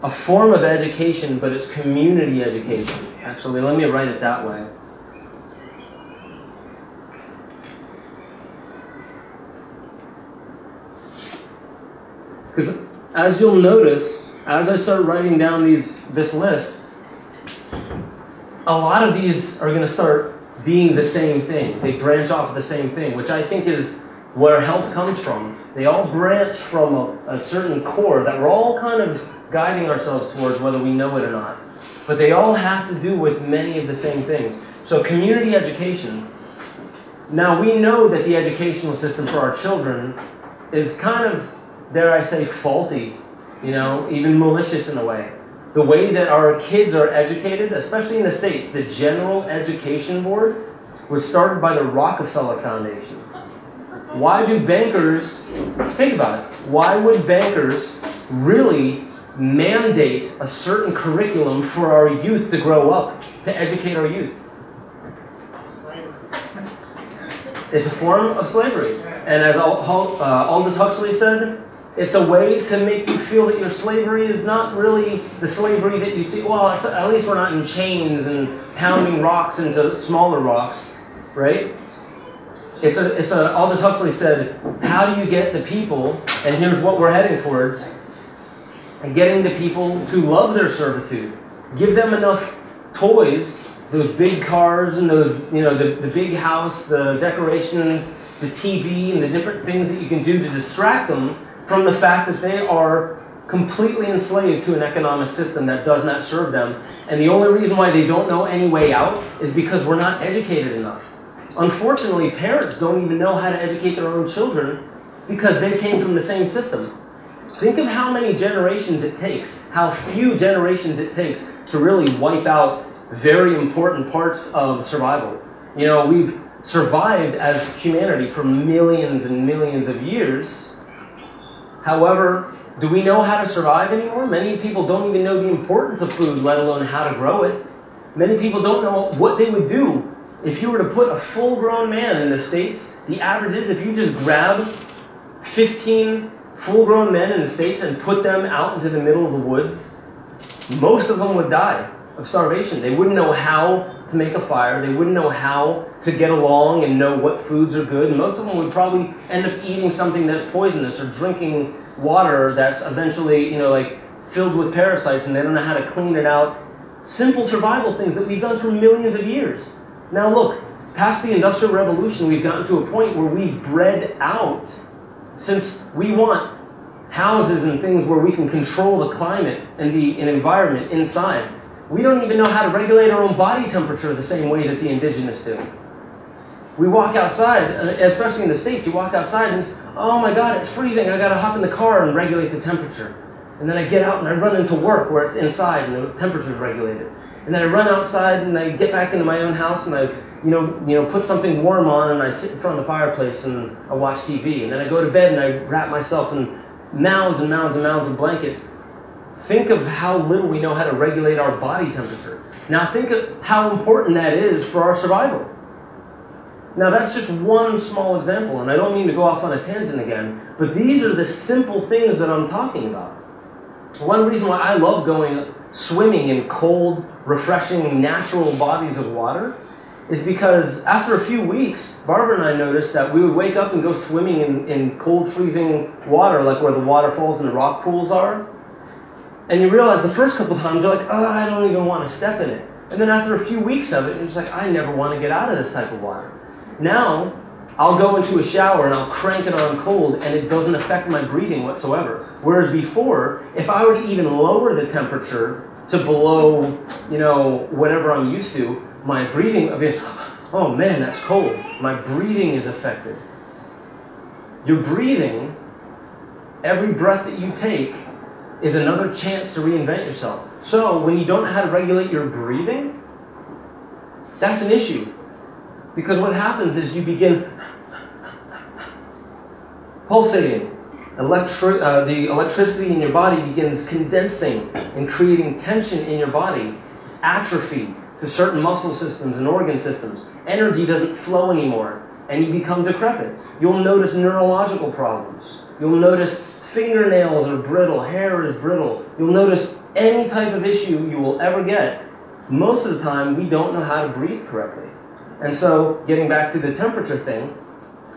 a form of education, but it's community education. Actually, let me write it that way. Because as you'll notice, as I start writing down this list, a lot of these are going to start being the same thing. They branch off of the same thing, which I think is where health comes from. They all branch from a certain core that we're all kind of guiding ourselves towards, whether we know it or not. But they all have to do with many of the same things. So community education. Now we know that the educational system for our children is kind of, dare I say, faulty, even malicious in a way. The way that our kids are educated, especially in the States, the General Education Board was started by the Rockefeller Foundation. Why do bankers, think about it, why would bankers really mandate a certain curriculum for our youth to grow up, to educate our youth? It's a form of slavery. And as Aldous Huxley said, it's a way to make you feel that your slavery is not really the slavery that you see. Well, at least we're not in chains and pounding rocks into smaller rocks, right? Aldous Huxley said, how do you get the people, and here's what we're heading towards, and getting the people to love their servitude. Give them enough toys, those big cars and those, the big house, the decorations, the TV, and the different things that you can do to distract them from the fact that they are completely enslaved to an economic system that does not serve them. And the only reason why they don't know any way out is because we're not educated enough. Unfortunately, parents don't even know how to educate their own children because they came from the same system. Think of how many generations it takes, how few generations it takes to really wipe out very important parts of survival. You know, we've survived as humanity for millions and millions of years. However, do we know how to survive anymore? Many people don't even know the importance of food, let alone how to grow it. Many people don't know what they would do if you were to put a full-grown man in the States. The average is if you just grab 15 full-grown men in the States and put them out into the middle of the woods, most of them would die of starvation. They wouldn't know how to make a fire. They wouldn't know how to get along and know what foods are good. And most of them would probably end up eating something that's poisonous or drinking water that's eventually, you know, like filled with parasites, and they don't know how to clean it out. Simple survival things that we've done for millions of years. Now look, past the Industrial Revolution, we've gotten to a point where we've bred out, since we want houses and things where we can control the climate and an environment inside. We don't even know how to regulate our own body temperature the same way that the indigenous do. We walk outside, especially in the States, you walk outside and it's, oh my God, it's freezing, I gotta hop in the car and regulate the temperature. And then I get out and I run into work where it's inside and the temperature's regulated. And then I run outside and I get back into my own house and I put something warm on and I sit in front of the fireplace and I watch TV. And then I go to bed and I wrap myself in mounds and mounds and mounds of blankets. Think of how little we know how to regulate our body temperature. Now think of how important that is for our survival. Now that's just one small example, and I don't mean to go off on a tangent again, but these are the simple things that I'm talking about. One reason why I love going swimming in cold, refreshing, natural bodies of water is because after a few weeks, Barbara and I noticed that we would wake up and go swimming in cold, freezing water, like where the waterfalls and the rock pools are. And you realize the first couple times, you're like, oh, I don't even want to step in it. And then after a few weeks of it, you're just like, I never want to get out of this type of water. Now, I'll go into a shower and I'll crank it on cold and it doesn't affect my breathing whatsoever. Whereas before, if I were to even lower the temperature to below, whatever I'm used to, my breathing would be, oh man, that's cold. My breathing is affected. Your breathing, every breath that you take, is another chance to reinvent yourself. So when you don't know how to regulate your breathing, that's an issue. Because what happens is you begin pulsating. The electricity in your body begins condensing and creating tension in your body, atrophy to certain muscle systems and organ systems. Energy doesn't flow anymore, and you become decrepit. You'll notice neurological problems. You'll notice fingernails are brittle, hair is brittle. You'll notice any type of issue you will ever get. Most of the time, we don't know how to breathe correctly. And so, getting back to the temperature thing,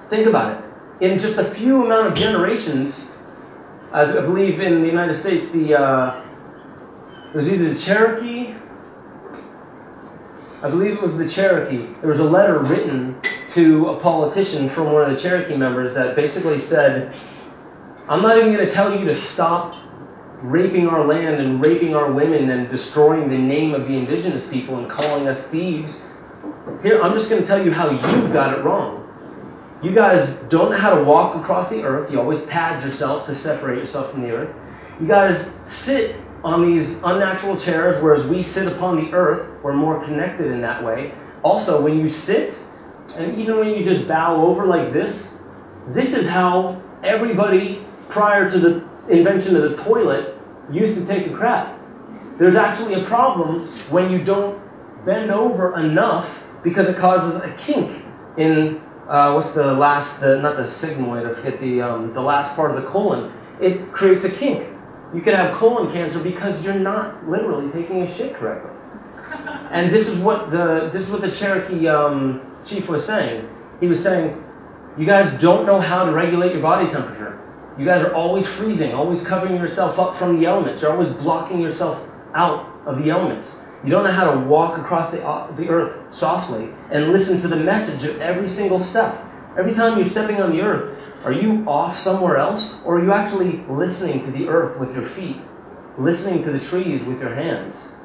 think about it. In just a few amount of generations, I believe in the United States, it was either the Cherokee, I believe it was the Cherokee. There was a letter written to a politician from one of the Cherokee members that basically said, I'm not even going to tell you to stop raping our land and raping our women and destroying the name of the indigenous people and calling us thieves. Here, I'm just going to tell you how you've got it wrong. You guys don't know how to walk across the earth. You always pad yourself to separate yourself from the earth. You guys sit on these unnatural chairs, whereas we sit upon the earth. We're more connected in that way. Also, when you sit, and even when you just bow over like this is how everybody prior to the invention of the toilet used to take a crap. There's actually a problem when you don't bend over enough because it causes a kink in not the sigmoid, I forget the last part of the colon. It creates a kink. You can have colon cancer because you're not literally taking a shit correctly. And this is what the Cherokee chief was saying. He was saying, you guys don't know how to regulate your body temperature. You guys are always freezing, always covering yourself up from the elements. You're always blocking yourself out of the elements. You don't know how to walk across the earth softly and listen to the message of every single step. Every time you're stepping on the earth, are you off somewhere else? Or are you actually listening to the earth with your feet? Listening to the trees with your hands?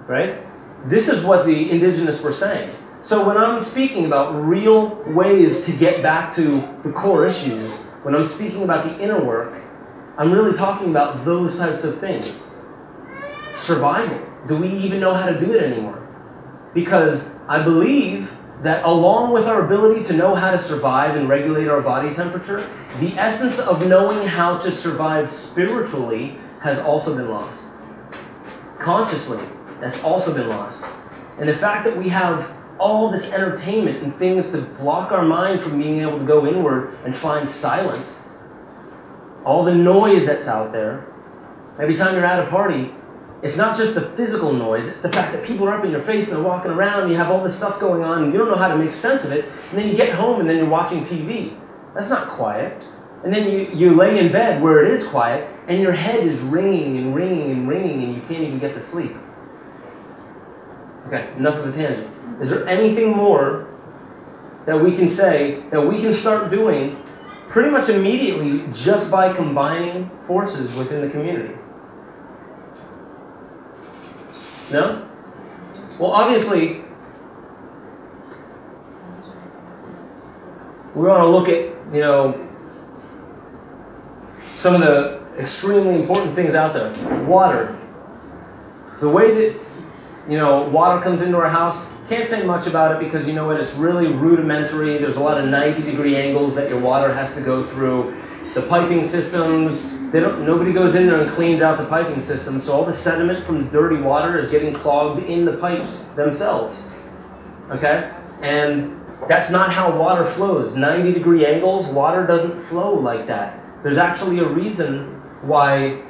Right? This is what the indigenous were saying. So when I'm speaking about real ways to get back to the core issues, when I'm speaking about the inner work, I'm really talking about those types of things. Survival. Do we even know how to do it anymore? Because I believe that along with our ability to know how to survive and regulate our body temperature, the essence of knowing how to survive spiritually has also been lost. Consciously, that's also been lost. And the fact that we have all this entertainment and things to block our mind from being able to go inward and find silence, all the noise that's out there, every time you're at a party, it's not just the physical noise, it's the fact that people are up in your face and they're walking around and you have all this stuff going on and you don't know how to make sense of it, and then you get home and then you're watching TV. That's not quiet. And then you lay in bed where it is quiet and your head is ringing and ringing and ringing and you can't even get to sleep. Okay, enough of the tangent. Is there anything more that we can say that we can start doing pretty much immediately just by combining forces within the community? No? Well, obviously, we want to look at, some of the extremely important things out there. Water. The way that, water comes into our house, can't say much about it because it's really rudimentary. There's a lot of 90-degree angles that your water has to go through. The piping systems, nobody goes in there and cleans out the piping system, so all the sediment from the dirty water is getting clogged in the pipes themselves. Okay? And that's not how water flows. 90-degree angles, water doesn't flow like that. There's actually a reason why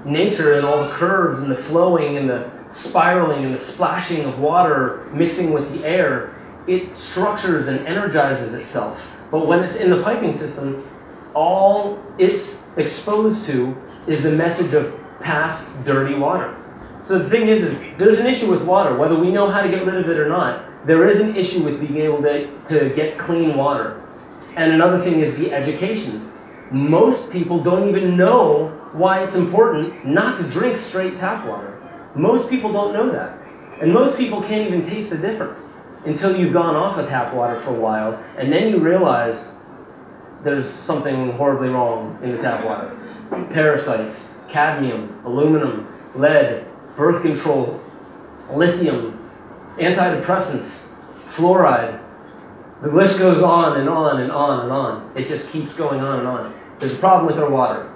nature and all the curves and the flowing and the spiraling and the splashing of water mixing with the air, it structures and energizes itself. But when it's in the piping system, all it's exposed to is the message of past dirty water. So the thing is there's an issue with water, whether we know how to get rid of it or not. There is an issue with being able to get clean water. And another thing is the education. Most people don't even know why it's important not to drink straight tap water. Most people don't know that. And most people can't even taste the difference until you've gone off of tap water for a while, and then you realize there's something horribly wrong in the tap water. Parasites, cadmium, aluminum, lead, birth control, lithium, antidepressants, fluoride. The list goes on and on and on and on. It just keeps going on and on. There's a problem with our water.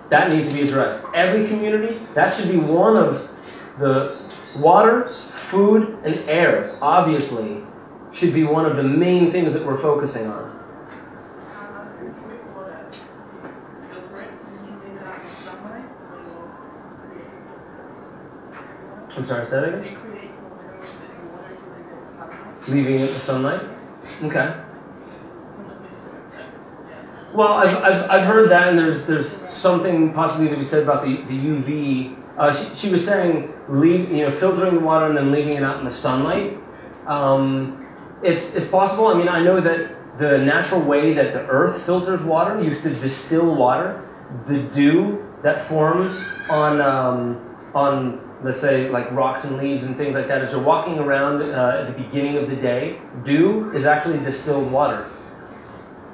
That needs to be addressed. Every community, that should be one of the water, food, and air, obviously, should be one of the main things that we're focusing on. I'm sorry, say that again? Leaving it in the sunlight? Okay. Well, I've heard that, and there's something possibly to be said about the UV. She was saying filtering the water and then leaving it out in the sunlight. It's possible. I mean, I know that the natural way that the earth filters water used to distill water. The dew that forms on let's say like rocks and leaves and things like that, as you're walking around at the beginning of the day, dew is actually distilled water.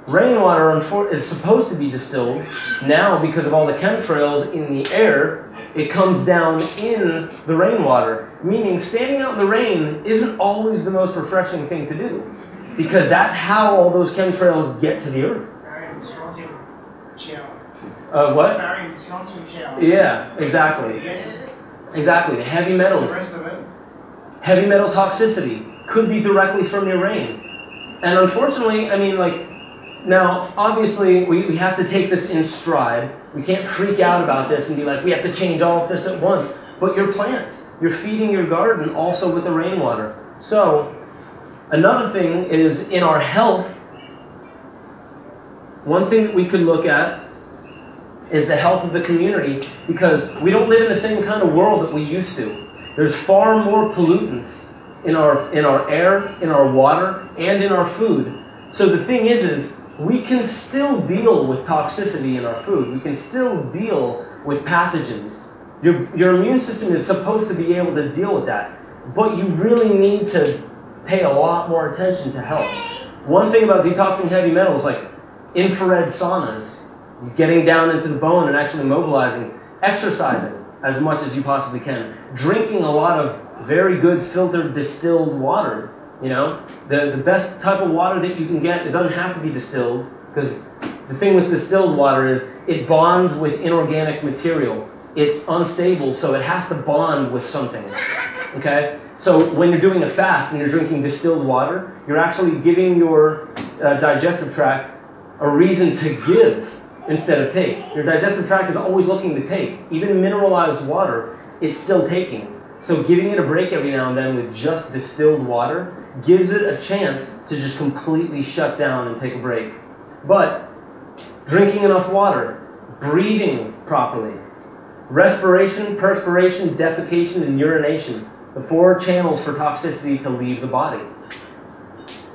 Rainwater is supposed to be distilled. Now, because of all the chemtrails in the air, it comes down in the rainwater, meaning standing out in the rain isn't always the most refreshing thing to do, because that's how all those chemtrails get to the earth. What? Yeah, exactly. Exactly. The heavy metals. Heavy metal toxicity could be directly from your rain. And unfortunately, I mean, now, obviously, we have to take this in stride. We can't freak out about this and be like, we have to change all of this at once. But your plants, you're feeding your garden also with the rainwater. So, another thing is in our health, one thing that we could look at is the health of the community, because we don't live in the same kind of world that we used to. There's far more pollutants in our air, in our water, and in our food. So the thing is we can still deal with toxicity in our food. We can still deal with pathogens. Your immune system is supposed to be able to deal with that. But you really need to pay a lot more attention to health. One thing about detoxing heavy metals, like infrared saunas, getting down into the bone and actually mobilizing, exercising as much as you possibly can, drinking a lot of very good filtered distilled water. You know, the best type of water that you can get, it doesn't have to be distilled, because the thing with distilled water is it bonds with inorganic material. It's unstable, so it has to bond with something. Okay? So when you're doing a fast and you're drinking distilled water, you're actually giving your digestive tract a reason to give instead of take. Your digestive tract is always looking to take. Even mineralized water, it's still taking. So giving it a break every now and then with just distilled water gives it a chance to just completely shut down and take a break. But drinking enough water, breathing properly, respiration, perspiration, defecation, and urination, the 4 channels for toxicity to leave the body.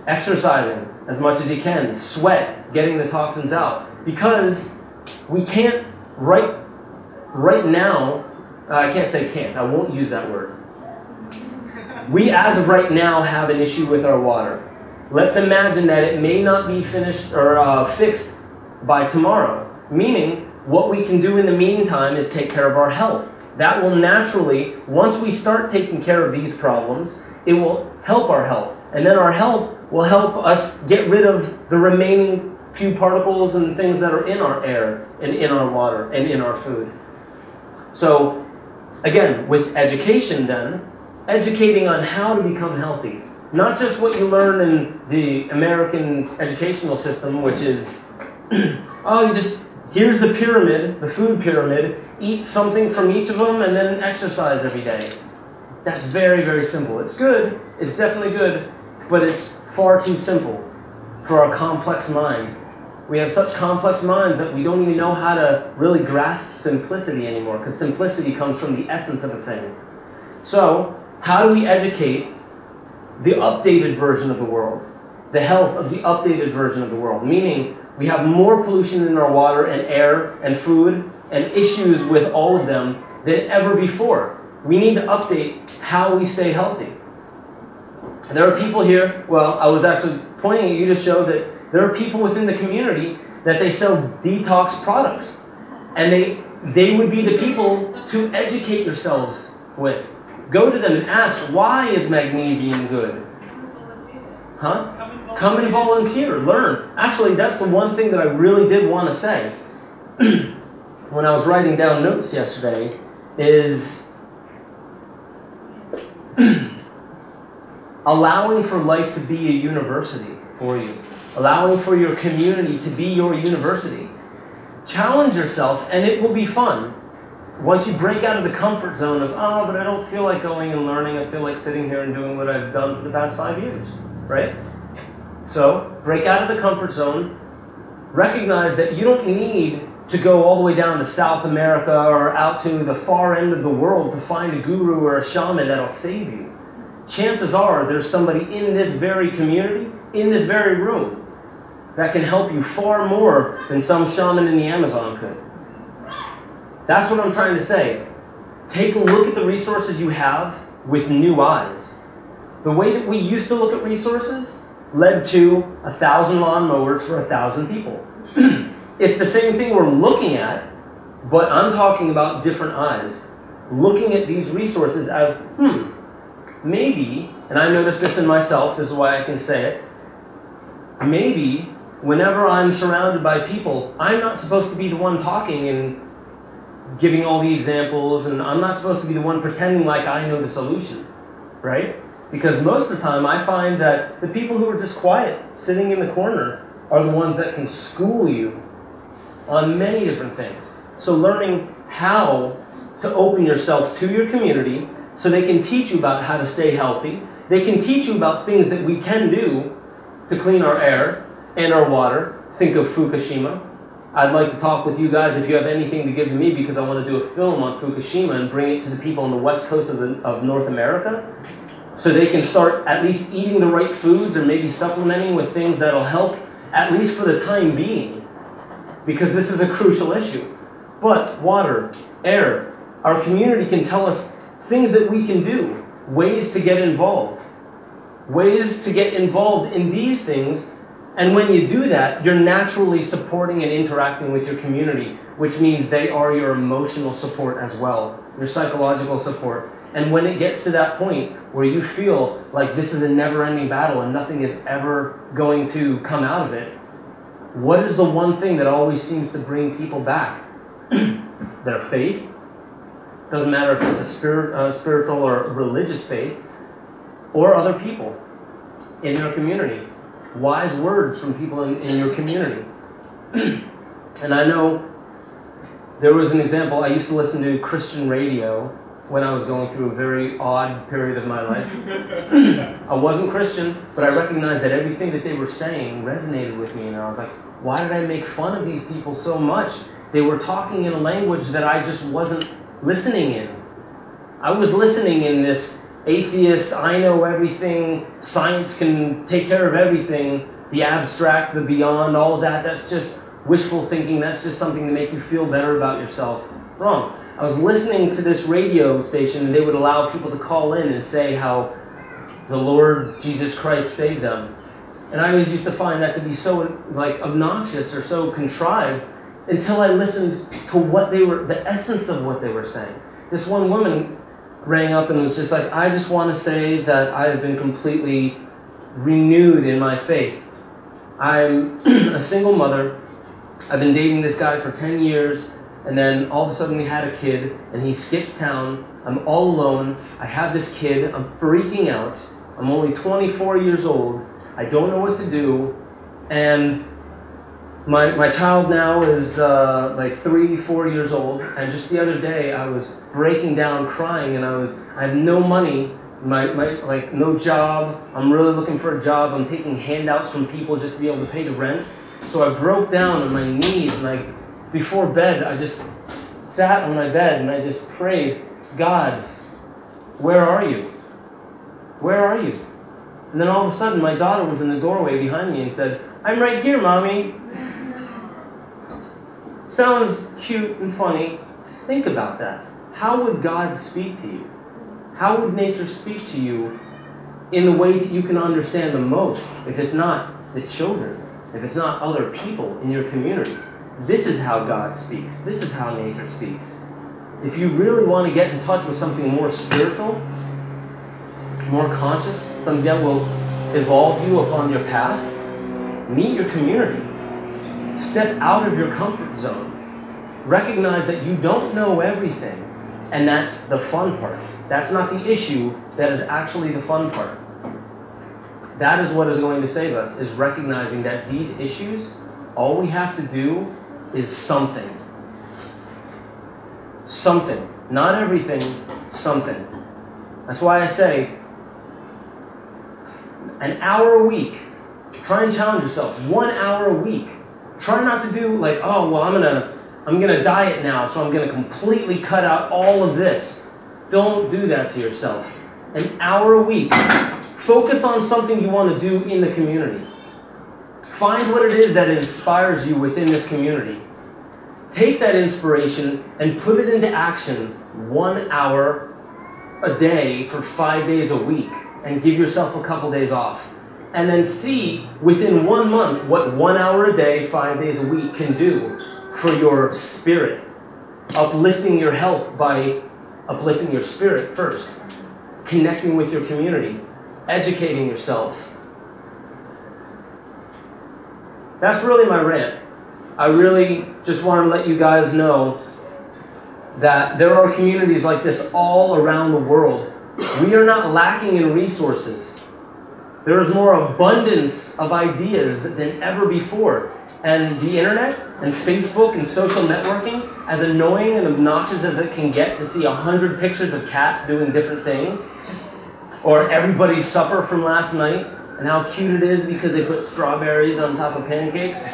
Exercising as much as you can, sweat, getting the toxins out. Because we can't, right now, I can't say can't, I won't use that word. We, as of right now, have an issue with our water. Let's imagine that it may not be finished or fixed by tomorrow. Meaning, what we can do in the meantime is take care of our health. That will naturally, once we start taking care of these problems, it will help our health. And then our health will help us get rid of the remaining few particles and things that are in our air and in our water and in our food. So, again, with education then, educating on how to become healthy. Not just what you learn in the American educational system, which is, here's the pyramid, the food pyramid, eat something from each of them and then exercise every day. That's very, very simple. It's good, it's definitely good, but it's far too simple for our complex mind. We have such complex minds that we don't even know how to really grasp simplicity anymore, because simplicity comes from the essence of a thing. So, how do we educate the updated version of the world? The health of the updated version of the world, meaning we have more pollution in our water and air and food and issues with all of them than ever before. We need to update how we stay healthy. There are people here, well, I was actually pointing at you to show that there are people within the community that they sell detox products. And they would be the people to educate yourselves with. Go to them and ask, why is magnesium good? Huh? Come and volunteer, learn. Actually, that's the one thing that I really did want to say when I was writing down notes yesterday is allowing for life to be a university for you. Allowing for your community to be your university. Challenge yourself, and it will be fun. Once you break out of the comfort zone of, but I don't feel like going and learning, I feel like sitting here and doing what I've done for the past 5 years, right? So, break out of the comfort zone. Recognize that you don't need to go all the way down to South America or out to the far end of the world to find a guru or a shaman that'll save you. Chances are there's somebody in this very community, in this very room, that can help you far more than some shaman in the Amazon could. That's what I'm trying to say. Take a look at the resources you have with new eyes. The way that we used to look at resources led to 1,000 lawnmowers for 1,000 people. It's the same thing we're looking at, but I'm talking about different eyes. Looking at these resources as, maybe, and I noticed this in myself, this is why I can say it, maybe whenever I'm surrounded by people, I'm not supposed to be the one talking and giving all the examples, and I'm not supposed to be the one pretending like I know the solution, right? Because most of the time I find that the people who are just quiet, sitting in the corner, are the ones that can school you on many different things. So learning how to open yourself to your community so they can teach you about how to stay healthy. They can teach you about things that we can do to clean our air and our water. Think of Fukushima. I'd like to talk with you guys if you have anything to give to me, because I want to do a film on Fukushima and bring it to the people on the west coast of North America so they can start at least eating the right foods or maybe supplementing with things that'll help, at least for the time being, because this is a crucial issue. But water, air, our community can tell us things that we can do, ways to get involved in these things, And when you do that, you're naturally supporting and interacting with your community, which means they are your emotional support as well, your psychological support. And when it gets to that point where you feel like this is a never-ending battle and nothing is ever going to come out of it, what is the one thing that always seems to bring people back? Their faith. Doesn't matter if it's a spiritual or religious faith, or other people in your community. Wise words from people in your community. And I know there was an example. I used to listen to Christian radio when I was going through a very odd period of my life. I wasn't Christian, but I recognized that everything that they were saying resonated with me. And I was like, why did I make fun of these people so much? They were talking in a language that I just wasn't listening in. I was listening in this atheist, I know everything, science can take care of everything, the abstract, the beyond, all of that, that's just wishful thinking, that's just something to make you feel better about yourself. Wrong. I was listening to this radio station and they would allow people to call in and say how the Lord Jesus Christ saved them. And I always used to find that to be so obnoxious or so contrived until I listened to what they were, the essence of what they were saying. This one woman rang up and was just like, I just want to say that I have been completely renewed in my faith. I'm a single mother. I've been dating this guy for 10 years, and then all of a sudden we had a kid, and he skips town. I'm all alone. I have this kid. I'm freaking out. I'm only 24 years old. I don't know what to do, and my child now is 3-4 years old, and just the other day I was breaking down crying, and I had no money, no job. I'm really looking for a job. I'm taking handouts from people just to be able to pay the rent. So I broke down on my knees, and before bed I just sat on my bed and I just prayed, God, where are you? Where are you? And then all of a sudden my daughter was in the doorway behind me and said, I'm right here, Mommy. Sounds cute and funny. Think about that. How would God speak to you? How would nature speak to you in the way that you can understand the most if it's not the children, if it's not other people in your community? This is how God speaks. This is how nature speaks. If you really want to get in touch with something more spiritual, more conscious, something that will evolve you upon your path, meet your community. Step out of your comfort zone. Recognize that you don't know everything, and that's the fun part. That's not the issue, that is actually the fun part. That is what is going to save us, is recognizing that these issues, all we have to do is something. Something. Not everything, something. That's why I say, an hour a week. Try and challenge yourself. 1 hour a week. Try not to do I'm gonna diet now, so I'm gonna completely cut out all of this. Don't do that to yourself. An hour a week. Focus on something you want to do in the community. Find what it is that inspires you within this community. Take that inspiration and put it into action 1 hour a day for 5 days a week, and give yourself a couple days off. And then see within 1 month what 1 hour a day, 5 days a week can do for your spirit. Uplifting your health by uplifting your spirit first. Connecting with your community. Educating yourself. That's really my rant. I really just want to let you guys know that there are communities like this all around the world. We are not lacking in resources. There is more abundance of ideas than ever before. And the internet and Facebook and social networking, as annoying and obnoxious as it can get to see 100 pictures of cats doing different things, or everybody's supper from last night, and how cute it is because they put strawberries on top of pancakes.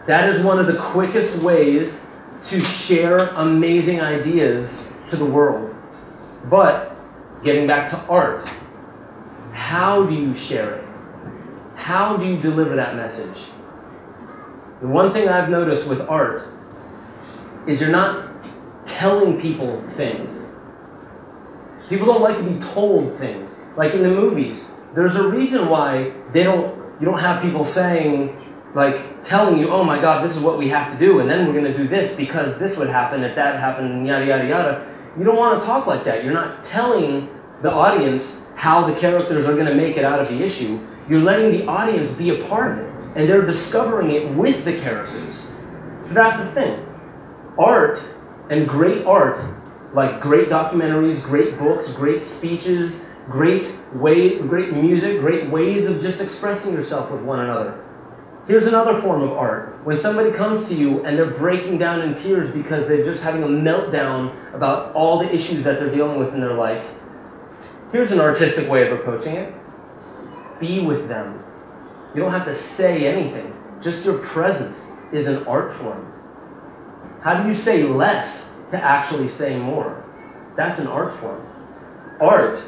That is one of the quickest ways to share amazing ideas to the world. But, getting back to art, how do you share it? How do you deliver that message? The one thing I've noticed with art is you're not telling people things. People don't like to be told things. Like in the movies, there's a reason why you don't have people saying, like, telling you, oh my God, this is what we have to do, and then we're going to do this because this would happen if that happened, and yada, yada, yada. You don't want to talk like that. You're not telling the audience how the characters are going to make it out of the issue. You're letting the audience be a part of it, and they're discovering it with the characters. So that's the thing. Art, and great art, like great documentaries, great books, great speeches, great music, great ways of just expressing yourself with one another. Here's another form of art. When somebody comes to you and they're breaking down in tears because they're just having a meltdown about all the issues that they're dealing with in their life, here's an artistic way of approaching it. Be with them. You don't have to say anything. Just your presence is an art form. How do you say less to actually say more? That's an art form. Art,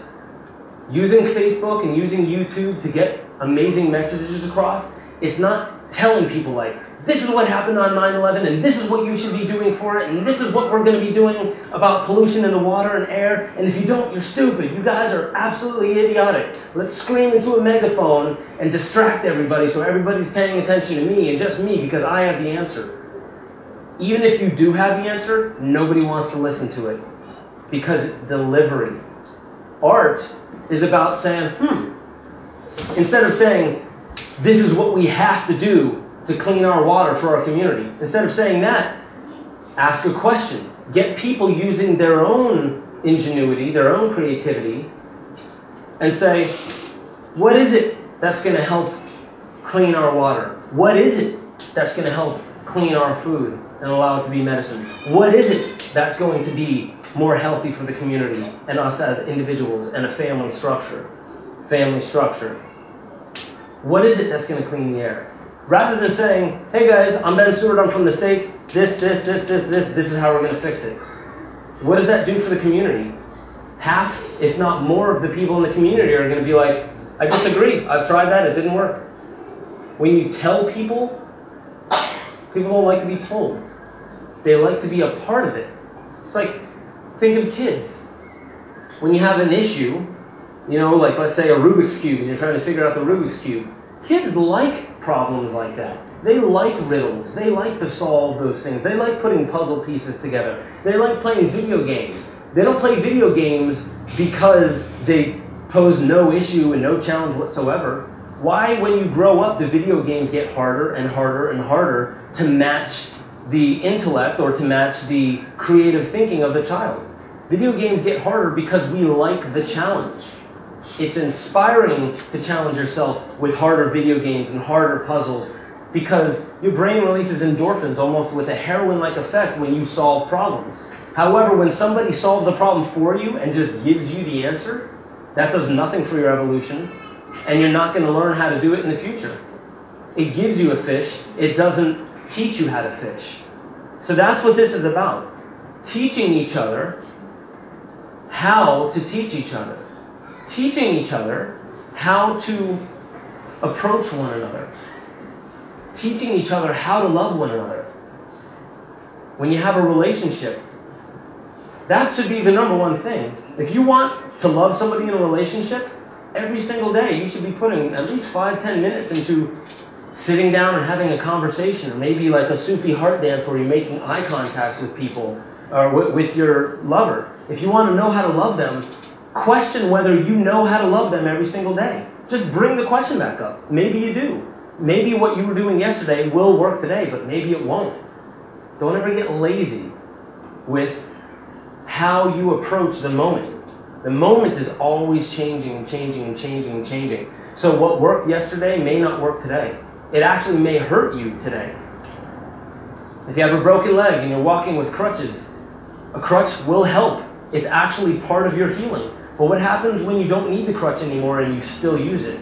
using Facebook and using YouTube to get amazing messages across, it's not telling people like, this is what happened on 9/11 and this is what you should be doing for it and this is what we're going to be doing about pollution in the water and air, and if you don't, you're stupid. You guys are absolutely idiotic. Let's scream into a megaphone and distract everybody so everybody's paying attention to me and just me because I have the answer. Even if you do have the answer, nobody wants to listen to it because it's delivery. Art is about saying, instead of saying, this is what we have to do to clean our water for our community. Instead of saying that, ask a question. Get people using their own ingenuity, their own creativity, and say, what is it that's going to help clean our water? What is it that's going to help clean our food and allow it to be medicine? What is it that's going to be more healthy for the community and us as individuals and a family structure? What is it that's going to clean the air? Rather than saying, hey guys, I'm Ben Stewart, I'm from the States, this is how we're going to fix it. What does that do for the community? Half, if not more, of the people in the community are going to be like, I disagree, I've tried that, it didn't work. When you tell people don't like to be told. They like to be a part of it. It's like, think of kids. When you have an issue, like let's say a Rubik's Cube, and you're trying to figure out the Rubik's Cube. Kids like problems like that. They like riddles. They like to solve those things. They like putting puzzle pieces together. They like playing video games. They don't play video games because they pose no issue and no challenge whatsoever. Why, when you grow up, the video games get harder and harder and harder to match the intellect or to match the creative thinking of the child? Video games get harder because we like the challenge. It's inspiring to challenge yourself with harder video games and harder puzzles because your brain releases endorphins almost with a heroin-like effect when you solve problems. However, when somebody solves a problem for you and just gives you the answer, that does nothing for your evolution, and you're not going to learn how to do it in the future. It gives you a fish. It doesn't teach you how to fish. So that's what this is about. Teaching each other how to teach each other. Teaching each other how to approach one another. Teaching each other how to love one another. When you have a relationship, that should be the number one thing. If you want to love somebody in a relationship, every single day you should be putting at least 5-10 minutes into sitting down and having a conversation, or maybe like a Sufi heart dance where you're making eye contact with people or with your lover. If you want to know how to love them, question whether you know how to love them every single day. Just bring the question back up. Maybe you do. Maybe what you were doing yesterday will work today, but maybe it won't. Don't ever get lazy with how you approach the moment. The moment is always changing. So what worked yesterday may not work today. It actually may hurt you today. If you have a broken leg and you're walking with crutches, a crutch will help. It's actually part of your healing. But what happens when you don't need the crutch anymore and you still use it?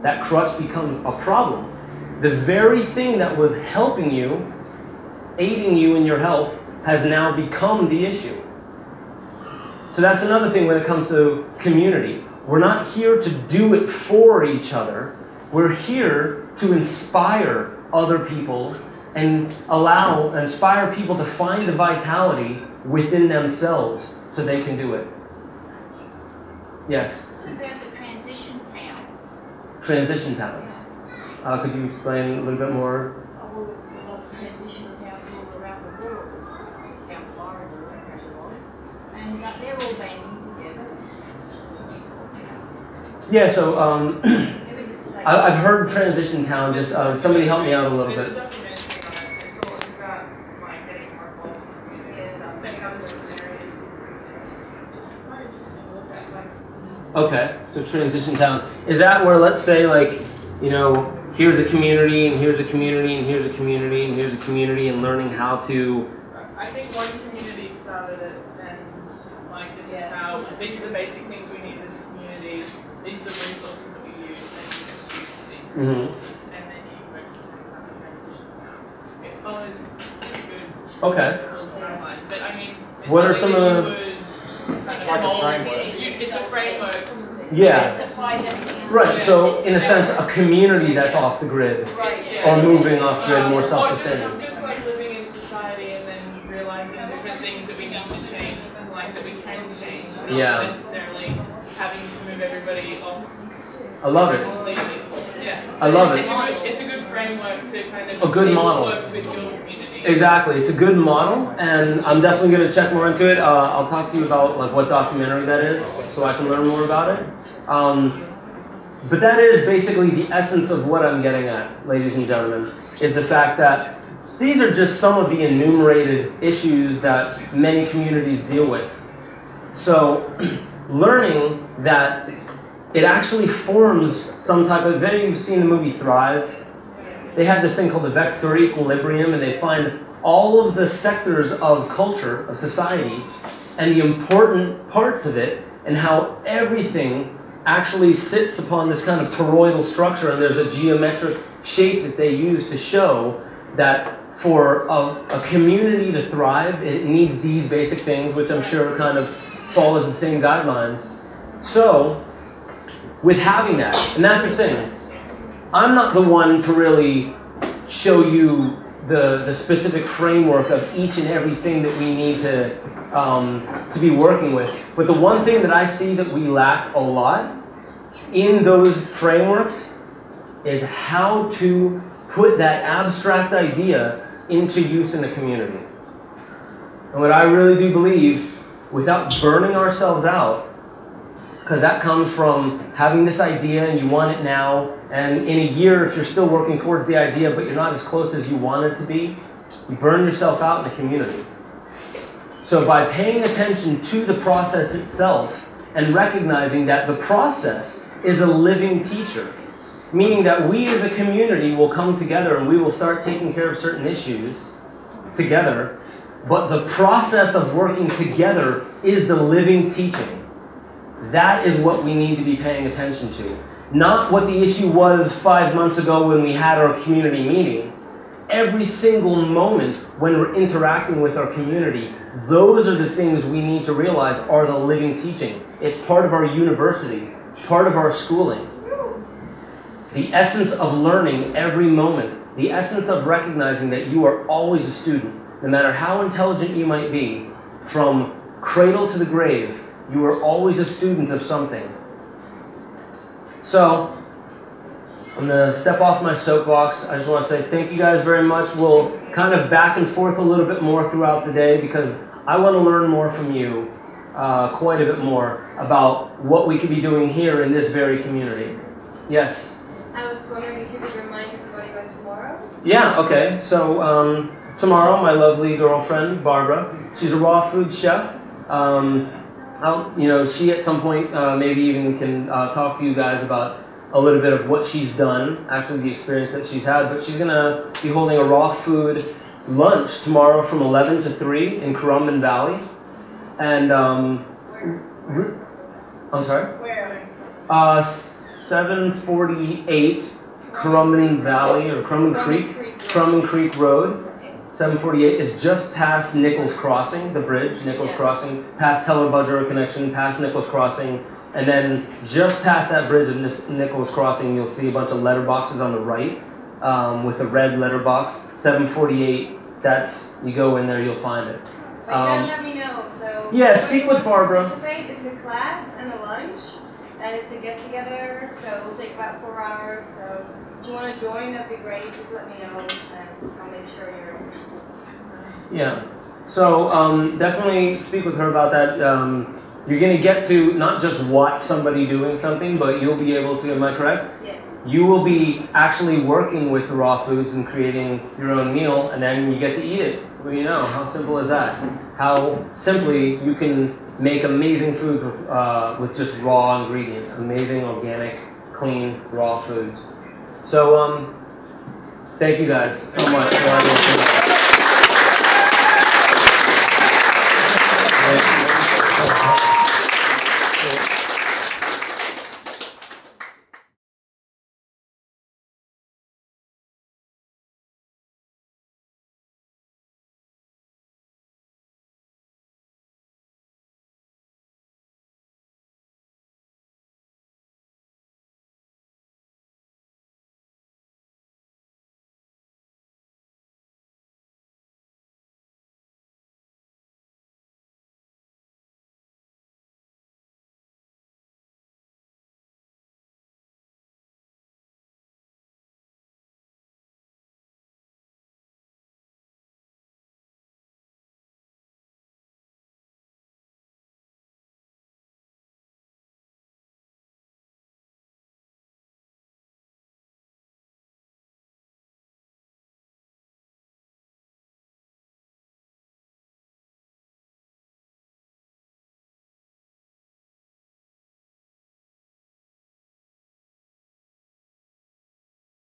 That crutch becomes a problem. The very thing that was helping you, aiding you in your health, has now become the issue. So that's another thing when it comes to community. We're not here to do it for each other. We're here to inspire other people and inspire people to find the vitality within themselves so they can do it. Yes. What about the transition towns? Transition towns. Could you explain a little bit more? Well, there's a lot of transition towns all around the world. Down Florida, there's a lot. And they're all banding together. Yeah, so I've heard transition town. Just somebody help me out a little bit. It's about like getting more involved in the community and setting up certain areas. It's quite interesting to look at. Okay, so transition towns. Is that where, let's say, like, you know, here's a community, and here's a community, and here's a community, and here's a community, and learning how to... I think one community started it, and like, this is how, these are the basic things we need as a community, these are the resources that we use, and you just use these resources, and then you focus on how to transition now. It follows a good timeline, but I mean, what are some of the... It's like a framework. It's a framework. Yeah. It supplies everything. Right, so in a sense, a community that's off the grid, or moving off grid, more self-sustaining. Just like living in society and then realizing different things that we need to change, and like that we can change, not necessarily having to move everybody off. I love it. Yeah. I love it. It's a good framework to kind of a good model. Works with your community. Exactly, it's a good model, and I'm definitely going to check more into it. I'll talk to you about like what documentary that is, so I can learn more about it. But that is basically the essence of what I'm getting at, ladies and gentlemen, is the fact that these are just some of the enumerated issues that many communities deal with. So, learning that it actually forms some type of... Have you seen the movie Thrive? They have this thing called the vector equilibrium, and they find all of the sectors of culture, of society, and the important parts of it, and how everything actually sits upon this kind of toroidal structure, and there's a geometric shape that they use to show that for a community to thrive, it needs these basic things, which I'm sure kind of follows the same guidelines. So, with having that, and that's the thing, I'm not the one to really show you the specific framework of each and everything that we need to be working with. But the one thing that I see that we lack a lot in those frameworks is how to put that abstract idea into use in the community. And what I really do believe, without burning ourselves out, because that comes from having this idea and you want it now, and in a year, if you're still working towards the idea but you're not as close as you want it to be, you burn yourself out in the community. So by paying attention to the process itself and recognizing that the process is a living teacher, meaning that we as a community will come together and we will start taking care of certain issues together, but the process of working together is the living teaching. That is what we need to be paying attention to. Not what the issue was 5 months ago when we had our community meeting. Every single moment when we're interacting with our community, those are the things we need to realize are the living teaching. It's part of our university, part of our schooling. The essence of learning every moment, the essence of recognizing that you are always a student, no matter how intelligent you might be, from cradle to the grave, you are always a student of something. So, I'm going to step off my soapbox. I just want to say thank you guys very much. We'll kind of back and forth a little bit more throughout the day because I want to learn more from you, quite a bit more, about what we could be doing here in this very community. Yes? I was wondering if you could remind everybody about tomorrow? Yeah, okay. So, tomorrow, my lovely girlfriend, Barbara, she's a raw food chef. She at some point maybe even can talk to you guys about a little bit of what she's done, actually the experience that she's had. But she's going to be holding a raw food lunch tomorrow from 11 to 3 in Currumbin Valley. And, I'm sorry? Where? 748 Currumbin Valley, or Currumbin Creek Road. 748 is just past Nichols Crossing, the bridge, Nichols Crossing, past Teller-Budger Connection, past Nichols Crossing, and then just past that bridge of Nichols Crossing, you'll see a bunch of letterboxes on the right with a red letterbox. 748, you go in there, you'll find it. But you gotta let me know, so Yeah, speak with Barbara. It's a class and a lunch, and it's a get-together, so it'll take about 4 hours. So if you want to join, that'd be great. Just let me know, and I'll make sure you're in. Yeah. So definitely speak with her about that. You're going to get to not just watch somebody doing something, but you'll be able to, am I correct? Yes. You will be actually working with the raw foods and creating your own meal, and then you get to eat it. What do you know? How simple is that? How simply you can make amazing foods with just raw ingredients, amazing, organic, clean, raw foods. So thank you guys so much for